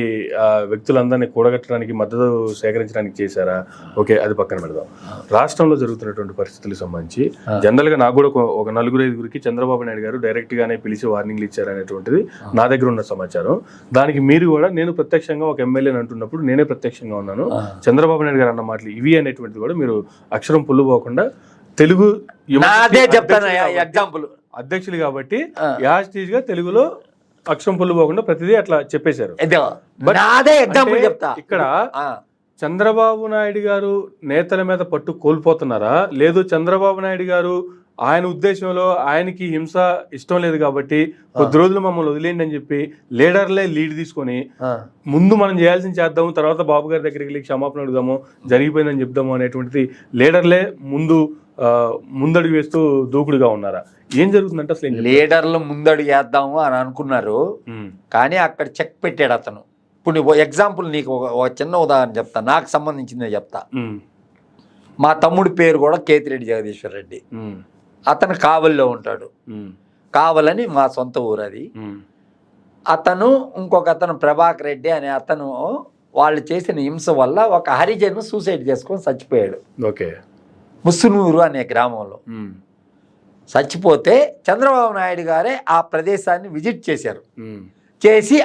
వ్యక్తులందరినీ కూడగట్టడానికి మద్దతు సేకరించడానికి చేశారా? ఓకే, అది పక్కన పెడదాం. రాష్ట్రంలో జరుగుతున్నటువంటి పరిస్థితులకు సంబంధించి జనరల్గా నాకు కూడా ఒక 4-5 చంద్రబాబు నాయుడు గారు డైరెక్ట్ గానే పిలిచి వార్నింగ్లు ఇచ్చారనేటువంటిది నా దగ్గర ఉన్న సమాచారం. దానికి మీరు కూడా నేను ప్రత్యక్షంగా ఒక ఎమ్మెల్యేని అంటున్నప్పుడు నేనే ప్రత్యక్షంగా ఉన్నాను. చంద్రబాబు నాయుడు గారు అన్న మాటలు ఇవి అనేటువంటిది కూడా మీరు అక్షరం పుల్లు పోకుండా తెలుగు ఎగ్జాంపుల్ అధ్యక్షులు కాబట్టి యాస్టీజ్ గా తెలుగులో అక్షరం పుల్లు పోకుండా ప్రతిదీ అట్లా చెప్పేశారు. ఇక్కడ చంద్రబాబు నాయుడు గారు నేతల మీద పట్టు కోల్పోతున్నారా, లేదు చంద్రబాబు నాయుడు గారు ఆయన ఉద్దేశంలో ఆయనకి హింస ఇష్టం లేదు కాబట్టి కొద్ది రోజులు మమ్మల్ని వదిలేయండి అని చెప్పి లీడర్లే లీడ్ తీసుకొని ముందు మనం చేయాల్సింది చేద్దాము, తర్వాత బాబు గారి దగ్గరికి వెళ్ళి క్షమాపణ అడుగుదాము, జరిగిపోయిందని చెప్దాము అనేటువంటిది లీడర్లే ముందడుగు వేస్తూ దూకుడుగా ఉన్నారా? ఏం జరుగుతుందంటే అసలు లీడర్లు ముందడుగు వేద్దాము అని అనుకున్నారు, కానీ అక్కడ చెక్ పెట్టాడు అతను. ఇప్పుడు ఎగ్జాంపుల్ నీకు ఒక చిన్న ఉదాహరణ చెప్తా, నాకు సంబంధించిందే చెప్తా. మా తమ్ముడి పేరు కూడా కేతిరెడ్డి జగదీశ్వర్ రెడ్డి. అతను కావలిలో ఉంటాడు. కావలని మా సొంత ఊరు అది. అతను ఇంకొక అతను ప్రభాకర్ రెడ్డి అనే అతను వాళ్ళు చేసిన హింస వల్ల ఒక హరిజన్ సూసైడ్ చేసుకొని చచ్చిపోయాడు. ఓకే, ముస్సునూరు అనే గ్రామంలో చచ్చిపోతే చంద్రబాబు నాయుడు గారే ఆ ప్రదేశాన్ని విజిట్ చేశారు. చేసి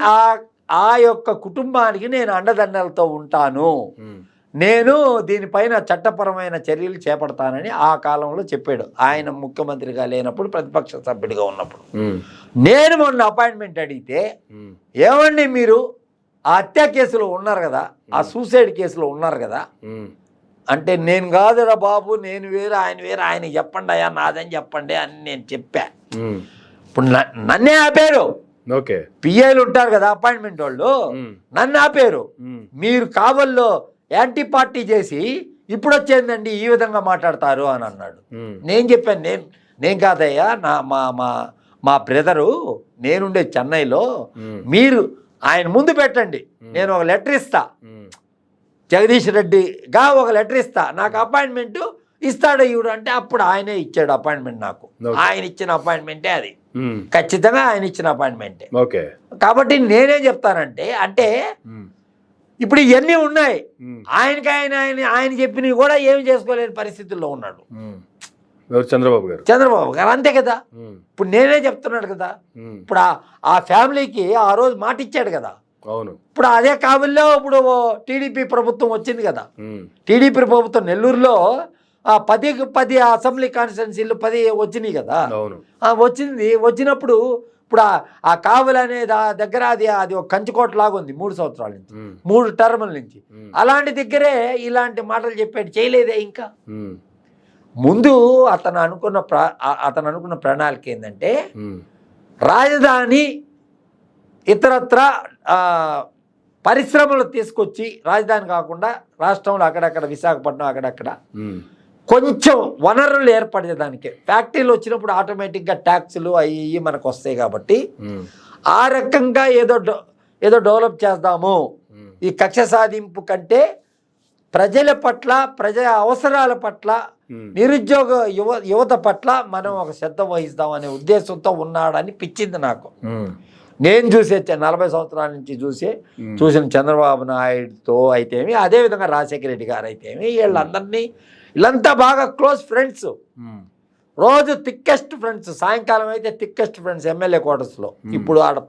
ఆ యొక్క కుటుంబానికి నేను అండదండలతో ఉంటాను, నేను దీనిపైన చట్టపరమైన చర్యలు చేపడతానని ఆ కాలంలో చెప్పాడు. ఆయన ముఖ్యమంత్రిగా లేనప్పుడు, ప్రతిపక్ష సభ్యుడిగా ఉన్నప్పుడు. నేను మొన్న అపాయింట్మెంట్ అడిగితే, ఏమండి మీరు ఆ హత్య కేసులో ఉన్నారు కదా, ఆ సూసైడ్ కేసులో ఉన్నారు కదా అంటే, నేను కాదురా బాబు, నేను వేరు ఆయన వేరు, ఆయన చెప్పండి అయ్యా నాదని చెప్పండి అని నేను చెప్పా. ఇప్పుడు నన్నే ఆపారు. ఓకే, పిఏలు ఉంటారు కదా అపాయింట్మెంట్ వాళ్ళు, నన్ను ఆపారు. మీరు కావల్లో యాంటీ పార్టీ చేసి ఇప్పుడు వచ్చేందండి ఈ విధంగా మాట్లాడతారు అని అన్నాడు. నేను చెప్పాను, నేను కాదయ్యా, మా బ్రదరు, నేనుండే చెన్నైలో, మీరు ఆయన ముందు పెట్టండి, నేను ఒక లెటర్ ఇస్తా, జగదీష్ రెడ్డిగా ఒక లెటర్ ఇస్తా, నాకు అపాయింట్మెంట్ ఇస్తాడు ఇవ్వడు అంటే, అప్పుడు ఆయనే ఇచ్చాడు అపాయింట్మెంట్ నాకు. ఆయన ఇచ్చిన అపాయింట్మెంటే అది, ఖచ్చితంగా ఆయన ఇచ్చిన అపాయింట్మెంటే. కాబట్టి నేనేం చెప్తానంటే, అంటే ఇప్పుడు ఇవన్నీ ఉన్నాయి, ఆయన చెప్పినవి కూడా ఏమి చేసుకోలేని పరిస్థితుల్లో ఉన్నాడు చంద్రబాబు గారు, అంతే కదా. ఇప్పుడు నేనే చెప్తున్నాడు కదా, ఇప్పుడు ఆ ఫ్యామిలీకి ఆ రోజు మాట ఇచ్చాడు కదా. అవును, ఇప్పుడు అదే కావుల్లో ఇప్పుడు టీడీపీ ప్రభుత్వం వచ్చింది కదా. టీడీపీ ప్రభుత్వం నెల్లూరులో 10 అసెంబ్లీ కాన్స్టిట్యున్సీలు 10 వచ్చినాయి కదా. వచ్చినప్పుడు ఇప్పుడు ఆ కావలి అనే దగ్గర అది ఒక కంచుకోట లాగా ఉంది 3 సంవత్సరాల నుంచి, 3 టర్ముల నుంచి. అలాంటి దగ్గరే ఇలాంటి మాటలు చెప్పాడు, చేయలేదే ఇంకా. ముందు అతను అనుకున్న ప్రణాళిక ఏంటంటే, రాజధాని ఇతరత్ర పరిశ్రమలు తీసుకొచ్చి, రాజధాని కాకుండా రాష్ట్రంలో అక్కడక్కడ, విశాఖపట్నం అక్కడక్కడ కొంచెం వనరులు ఏర్పడేదానికి, ఫ్యాక్టరీలు వచ్చినప్పుడు ఆటోమేటిక్గా ట్యాక్సులు అవి మనకు వస్తాయి కాబట్టి, ఆ రకంగా ఏదో డెవలప్ చేద్దాము. ఈ కక్ష సాధింపు కంటే ప్రజల పట్ల, ప్రజల అవసరాల పట్ల, నిరుద్యోగ యువత పట్ల మనం ఒక శ్రద్ధ వహిస్తాం అనే ఉద్దేశంతో ఉన్నాడని పిచ్చింది నాకు. నేను చూసే 40 సంవత్సరాల నుంచి చూసిన చంద్రబాబు నాయుడుతో అయితేమి, అదేవిధంగా రాజశేఖర రెడ్డి గారు అయితేమి, వీళ్ళంతా బాగా క్లోజ్ ఫ్రెండ్స్, రోజు థిక్కెస్ట్ ఫ్రెండ్స్. సాయంకాలం అయితే థిక్కెస్ట్ ఫ్రెండ్స్ ఎమ్మెల్యే క్వార్టర్స్లో. ఇప్పుడు ఆడ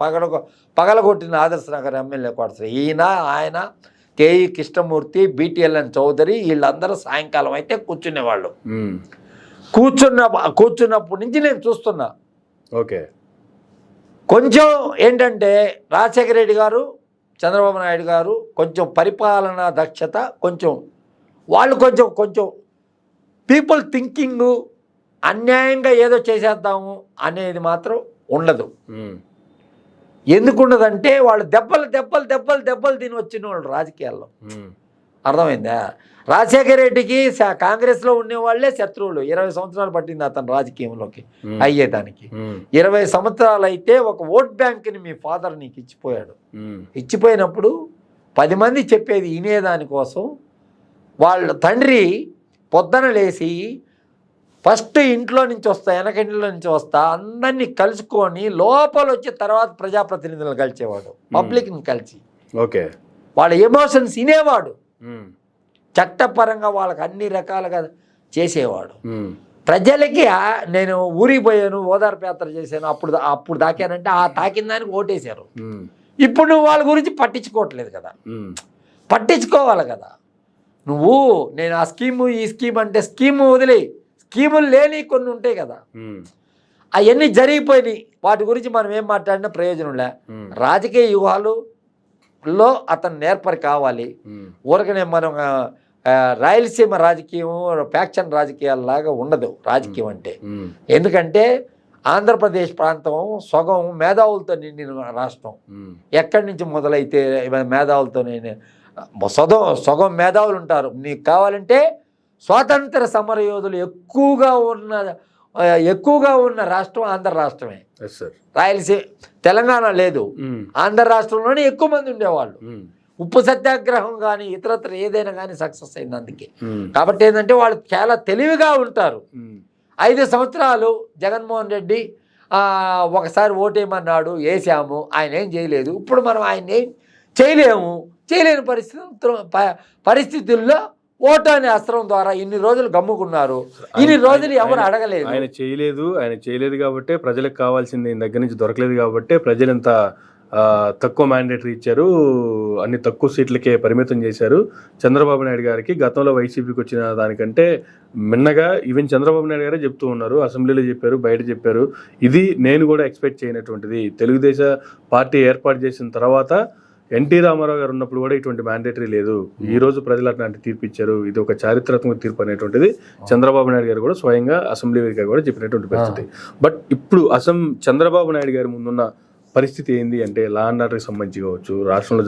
పగలగొట్టిన ఆదర్శ నగర్ ఎమ్మెల్యే క్వార్టర్స్ ఆయన కేఈ కృష్ణమూర్తి, BTLN చౌదరి, వీళ్ళందరూ సాయంకాలం అయితే కూర్చునేవాళ్ళు. కూర్చున్నప్పటి నుంచి నేను చూస్తున్నా. ఓకే, కొంచెం ఏంటంటే రాజశేఖర రెడ్డి గారు, చంద్రబాబు నాయుడు గారు కొంచెం పరిపాలనా దక్షత, వాళ్ళు కొంచెం పీపుల్ థింకింగ్, అన్యాయంగా ఏదో చేసేద్దాము అనేది మాత్రం ఉండదు. ఎందుకు ఉండదంటే, వాళ్ళు దెబ్బలు తిని వచ్చిన వాళ్ళు రాజకీయాల్లో. అర్థమైందా? రాజశేఖర రెడ్డికి కాంగ్రెస్లో ఉండేవాళ్లే శత్రువులు. 20 సంవత్సరాలు పట్టింది అతను రాజకీయంలోకి అయ్యేదానికి. 20 సంవత్సరాలు అయితే ఒక ఓట్ బ్యాంక్ని మీ ఫాదర్ నీకు ఇచ్చిపోయాడు. ఇచ్చిపోయినప్పుడు 10 మంది చెప్పేది వినేదానికోసం వాళ్ళ తండ్రి పొద్దున లేచి ఫస్ట్ ఇంట్లో నుంచి వస్తా, వెనకింట్లో నుంచి వస్తా, అందరినీ కలుసుకొని లోపల వచ్చి తర్వాత ప్రజాప్రతినిధులను కలిసేవాడు, పబ్లిక్ని కలిసి. ఓకే, వాళ్ళ ఎమోషన్స్ వినేవాడు, చట్టపరంగా వాళ్ళకి అన్ని రకాలుగా చేసేవాడు. ప్రజలకి నేను ఊరికి పోయాను, ఓదార్పు యాత్ర చేశాను, అప్పుడు తాకానంటే ఆ తాకిన దానికి ఓటేశారు. ఇప్పుడు నువ్వు వాళ్ళ గురించి పట్టించుకోవట్లేదు కదా, పట్టించుకోవాలి కదా. నేను ఆ స్కీము ఈ స్కీమ్ అంటే స్కీము వదిలే, స్కీములు లేని కొన్ని ఉంటాయి కదా, అవన్నీ జరిగిపోయినాయి. వాటి గురించి మనం ఏం మాట్లాడినా ప్రయోజనం లే. రాజకీయ వ్యూహాలలో అతను నేర్పరి కావాలి. ఊరకనే మనం రాయలసీమ రాజకీయం, ఫ్యాక్షన్ రాజకీయాలలాగా ఉండదు రాజకీయం అంటే. ఎందుకంటే ఆంధ్రప్రదేశ్ ప్రాంతం సగం మేధావులతో నిండిన రాష్ట్రం. ఎక్కడి నుంచి మొదలైతే మేధావులతో సగం మేధావులు ఉంటారు. నీకు కావాలంటే స్వాతంత్ర సమరయోధులు ఎక్కువగా ఉన్న రాష్ట్రం ఆంధ్ర రాష్ట్రమే. రాయలసీమ, తెలంగాణ లేదు, ఆంధ్ర రాష్ట్రంలోనే ఎక్కువ మంది ఉండేవాళ్ళు. ఉప్పు సత్యాగ్రహం కానీ ఇతరత్ర ఏదైనా కానీ సక్సెస్ అయింది అందుకే. కాబట్టి ఏంటంటే వాళ్ళు చాలా తెలివిగా ఉంటారు. 5 సంవత్సరాలు జగన్మోహన్ రెడ్డి ఒకసారి ఓటేయమన్నాడు, వేసాము, ఆయన ఏం చేయలేదు. ఇప్పుడు మనం ఆయన ఏం చేయలేని పరిస్థితుల్లో ఓటు అనే అస్త్రం ద్వారా ఇన్ని రోజులు గమ్ముకున్నారు. ఇన్ని రోజులు ఎవరు అడగలేదు. ఆయన చేయలేదు కాబట్టి ప్రజలకు కావాల్సింది దగ్గర నుంచి దొరకలేదు కాబట్టి ప్రజలంతా తక్కువ మ్యాండేటరీ ఇచ్చారు, అన్ని తక్కువ సీట్లకే పరిమితం చేశారు. చంద్రబాబు నాయుడు గారికి గతంలో వైసీపీకి వచ్చిన దానికంటే మిన్నగా ఈవెన్ చంద్రబాబు నాయుడు గారే చెప్తూ ఉన్నారు, అసెంబ్లీలో చెప్పారు, బయట చెప్పారు. ఇది నేను కూడా ఎక్స్పెక్ట్ చేయనటువంటిది. తెలుగుదేశం పార్టీ ఏర్పాటు చేసిన తర్వాత ఎన్టీ రామారావు గారు ఉన్నప్పుడు కూడా ఇటువంటి మ్యాండేటరీ లేదు. ఈ రోజు ప్రజలు అట్లాంటి తీర్పు ఇచ్చారు. ఇది ఒక చారిత్రాత్మక తీర్పు అనేటువంటిది చంద్రబాబు నాయుడు గారు కూడా స్వయంగా అసెంబ్లీ వేదికగా కూడా చెప్పినటువంటి పరిస్థితి. బట్ ఇప్పుడు చంద్రబాబు నాయుడు గారి ముందున్న పరిస్థితి ఏంది అంటే లా అండ్ ఆర్డర్కి సంబంధించి కావచ్చు, రాష్ట్రంలో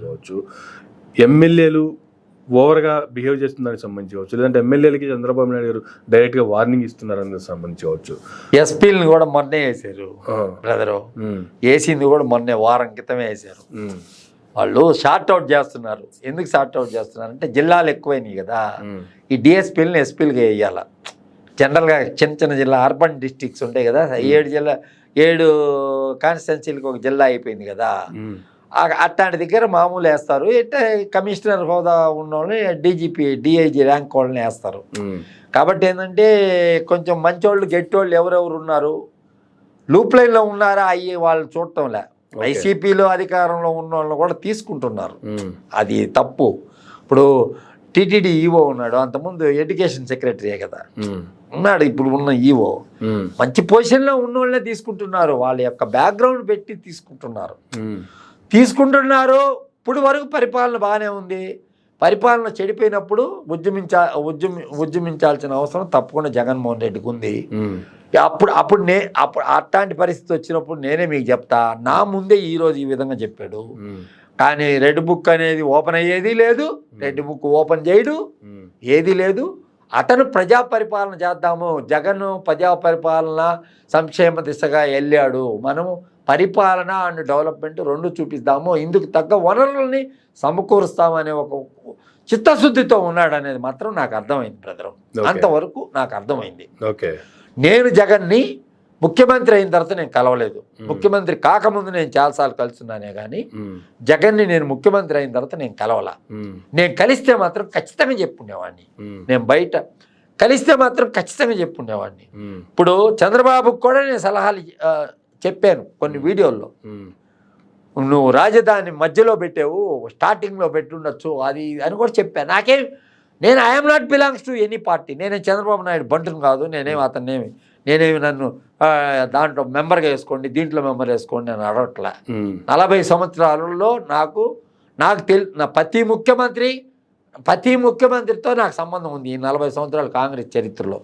కావచ్చు, ఎమ్మెల్యేలు ఓవర్గా బిహేవ్ చేస్తుందానికి సంబంధించి కావచ్చు, లేదంటే ఎమ్మెల్యేలకి చంద్రబాబు నాయుడు గారు డైరెక్ట్గా వార్నింగ్ ఇస్తున్నారని సంబంధించి కావచ్చు. ఎస్పీలను కూడా మొన్నే వేసారు బ్రదరు, వేసింది కూడా మొన్నే వారం క్రితమే వేసారు. వాళ్ళు షార్ట్ అవుట్ చేస్తున్నారు. ఎందుకు షార్ట్ అవుట్ చేస్తున్నారు అంటే జిల్లాలు ఎక్కువైనాయి కదా, ఈ డిఎస్పీలను ఎస్పీలుగా వేయాల. జనరల్గా చిన్న చిన్న జిల్లా అర్బన్ డిస్ట్రిక్ట్స్ ఉంటాయి కదా, 7 కాన్స్టిట్యున్సీలకు ఒక జిల్లా అయిపోయింది కదా, అట్లాంటి దగ్గర మామూలు వేస్తారు. కమిషనర్ హోదా ఉన్న వాళ్ళని డీజీపీ డిఐజీ ర్యాంక్ వాళ్ళని వేస్తారు. కాబట్టి ఏంటంటే కొంచెం మంచోళ్ళు గెట్టోళ్ళు ఎవరెవరు ఉన్నారు, లూప్ లైన్లో ఉన్నారా అయ్యి వాళ్ళు చూడటంలే. వైసీపీలో అధికారంలో ఉన్న వాళ్ళని కూడా తీసుకుంటున్నారు, అది తప్పు. ఇప్పుడు టీటీడీ ఈవో ఉన్నాడు, అంతకుముందు ఎడ్యుకేషన్ సెక్రటరీయే కదా ఉన్నాడు, ఇప్పుడు ఉన్న ఈవో మంచి పొజిషన్లో ఉన్న వాళ్ళనే తీసుకుంటున్నారు. వాళ్ళ యొక్క బ్యాక్గ్రౌండ్ పెట్టి తీసుకుంటున్నారు. ఇప్పుడు వరకు పరిపాలన బాగానే ఉంది. పరిపాలన చెడిపోయినప్పుడు ఉద్యమించాల్సిన అవసరం తప్పకుండా జగన్మోహన్ రెడ్డికి ఉంది. అప్పుడు అట్లాంటి పరిస్థితి వచ్చినప్పుడు నేనే మీకు చెప్తా, నా ముందే ఈరోజు ఈ విధంగా చెప్పాడు. కానీ రెడ్ బుక్ అనేది ఓపెన్ అయ్యేది లేదు, రెడ్ బుక్ ఓపెన్ చేయడు, ఏది లేదు. అతను ప్రజా పరిపాలన చేద్దాము, జగన్ ప్రజా పరిపాలన సంక్షేమ దిశగా వెళ్ళాడు, మనము పరిపాలన అండ్ డెవలప్మెంట్ రెండు చూపిస్తాము, ఇందుకు తగ్గ వనరులని సమకూరుస్తామనే ఒక చిత్తశుద్ధితో ఉన్నాడు అనేది మాత్రం నాకు అర్థమైంది బ్రదర్. అంతవరకు నాకు అర్థమైంది. నేను జగన్ని ముఖ్యమంత్రి అయిన తర్వాత నేను కలవలేదు, ముఖ్యమంత్రి కాకముందు నేను చాలాసార్లు కలుస్తున్నానే కానీ జగన్ని నేను ముఖ్యమంత్రి అయిన తర్వాత నేను కలవలా. నేను కలిస్తే మాత్రం ఖచ్చితంగా చెప్పుండేవాడిని, నేను బయట కలిస్తే మాత్రం ఖచ్చితంగా చెప్పుండేవాడిని. ఇప్పుడు చంద్రబాబుకు కూడా నేను సలహాలు చెప్పాను కొన్ని వీడియోల్లో, నువ్వు రాజధాని మధ్యలో పెట్టావు, స్టార్టింగ్లో పెట్టుండొచ్చు అది అని కూడా చెప్పాను. నేను I'm not belongs to any party, నేనే చంద్రబాబు నాయుడు బంటును కాదు, నేనేమి నన్ను దాంట్లో మెంబర్గా వేసుకోండి, దీంట్లో మెంబర్ వేసుకోండి అని అడగట్లే. 40 సంవత్సరాలలో నాకు ప్రతి ముఖ్యమంత్రితో నాకు సంబంధం ఉంది ఈ 40 సంవత్సరాలు కాంగ్రెస్ చరిత్రలో.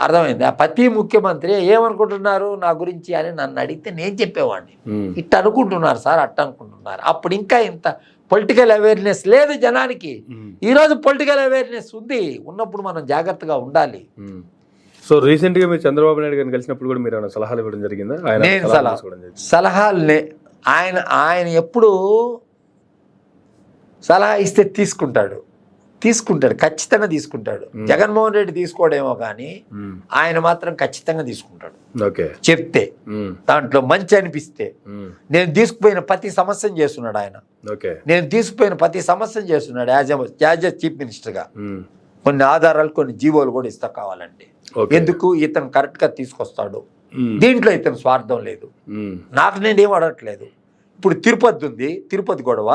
అర్థమైంది? ఆ ప్రతి ముఖ్యమంత్రి ఏమనుకుంటున్నారు నా గురించి అని నన్ను అడిగితే నేను చెప్పేవాడిని, ఇట్ట అనుకుంటున్నారు సార్, అట్ట అనుకుంటున్నారు. అప్పుడు ఇంకా ఇంత పొలిటికల్ అవేర్నెస్ లేదు జనానికి. ఈరోజు పొలిటికల్ అవేర్నెస్ ఉంది, ఉన్నప్పుడు మనం జాగ్రత్తగా ఉండాలి. సో రీసెంట్ గా మీరు చంద్రబాబు నాయుడు గారిని కలిసినప్పుడు కూడా మీరు సలహాలు ఇవ్వడం జరిగిందా? సలహాలనే ఆయన ఎప్పుడు సలహా ఇస్తే తీసుకుంటాడు, ఖచ్చితంగా తీసుకుంటాడు. జగన్మోహన్ రెడ్డి తీసుకోవడేమో కానీ ఆయన మాత్రం ఖచ్చితంగా తీసుకుంటాడు. చెప్తే దాంట్లో మంచి అనిపిస్తే. నేను తీసుకుపోయిన ప్రతి సమస్యను చేస్తున్నాడు ఆయన, యాజ్ ఎ చీఫ్ మినిస్టర్గా. కొన్ని ఆధారాలు, కొన్ని జీవోలు కూడా ఇస్తా కావాలంటే. ఎందుకు? ఇతను కరెక్ట్గా తీసుకొస్తాడు, దీంట్లో ఇతను స్వార్థం లేదు. నాకు నేనేం అడగట్లేదు. ఇప్పుడు తిరుపతి ఉంది, తిరుపతి గొడవ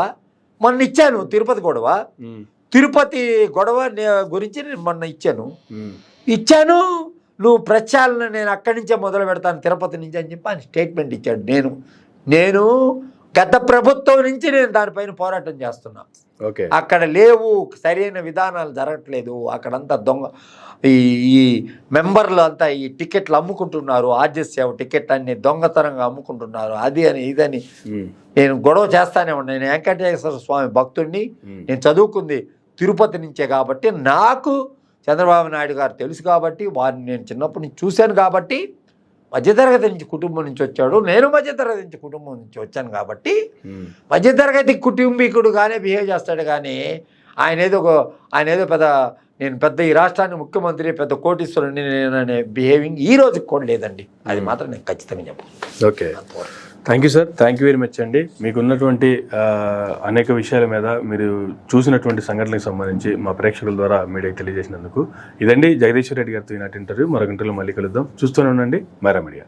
మొన్న ఇచ్చాను, తిరుపతి గొడవ గురించి నేను మొన్న ఇచ్చాను. నువ్వు ప్రచారాలను నేను అక్కడి నుంచే మొదలు పెడతాను, తిరుపతి నుంచి అని చెప్పి ఆయన స్టేట్మెంట్ ఇచ్చాడు. నేను గత ప్రభుత్వం నుంచి నేను దానిపైన పోరాటం చేస్తున్నా. అక్కడ లేవు, సరైన విధానాలు జరగట్లేదు, అక్కడంతా దొంగ ఈ మెంబర్లు అంతా ఈ టికెట్లు అమ్ముకుంటున్నారు, ఆర్జెస్ టికెట్ అన్ని దొంగతనంగా అమ్ముకుంటున్నారు, అది అని ఇదని నేను గొడవ చేస్తానే ఉన్నాను. నేను వెంకటేశ్వర స్వామి భక్తుడిని, నేను చదువుకుంది తిరుపతి నుంచే కాబట్టి నాకు చంద్రబాబు నాయుడు గారు తెలుసు కాబట్టి, వారిని నేను చిన్నప్పటి నుంచి చూశాను కాబట్టి, మధ్యతరగతి నుంచి కుటుంబం నుంచి వచ్చాడు, నేను మధ్యతరగతి నుంచి కుటుంబం నుంచి వచ్చాను కాబట్టి మధ్యతరగతి కుటుంబీకుడుగానే బిహేవ్ చేస్తాడు. కానీ ఆయన ఏదో పెద్ద ఈ రాష్ట్రానికి ముఖ్యమంత్రి, పెద్ద కోటీశ్వరుని నేననే బిహేవింగ్ ఈ రోజుకి కూడా లేదండి. అది మాత్రం నేను ఖచ్చితంగా చెప్పాను. Thank you sir, thank you very much అండి. మీకున్నటువంటి అనేక విషయాల మీద, మీరు చూసినటువంటి సంఘటనలకు సంబంధించి మా ప్రేక్షకుల ద్వారా మీడియాకి తెలియజేసినందుకు. ఇదండి జగదీశ్వర్ రెడ్డి గారితో ఈనాటి ఇంటర్వ్యూ. మరొక ఇంటర్వ్యూలో మళ్ళీ కలుద్దాం. చూస్తూనే ఉండండి మైరా మీడియా.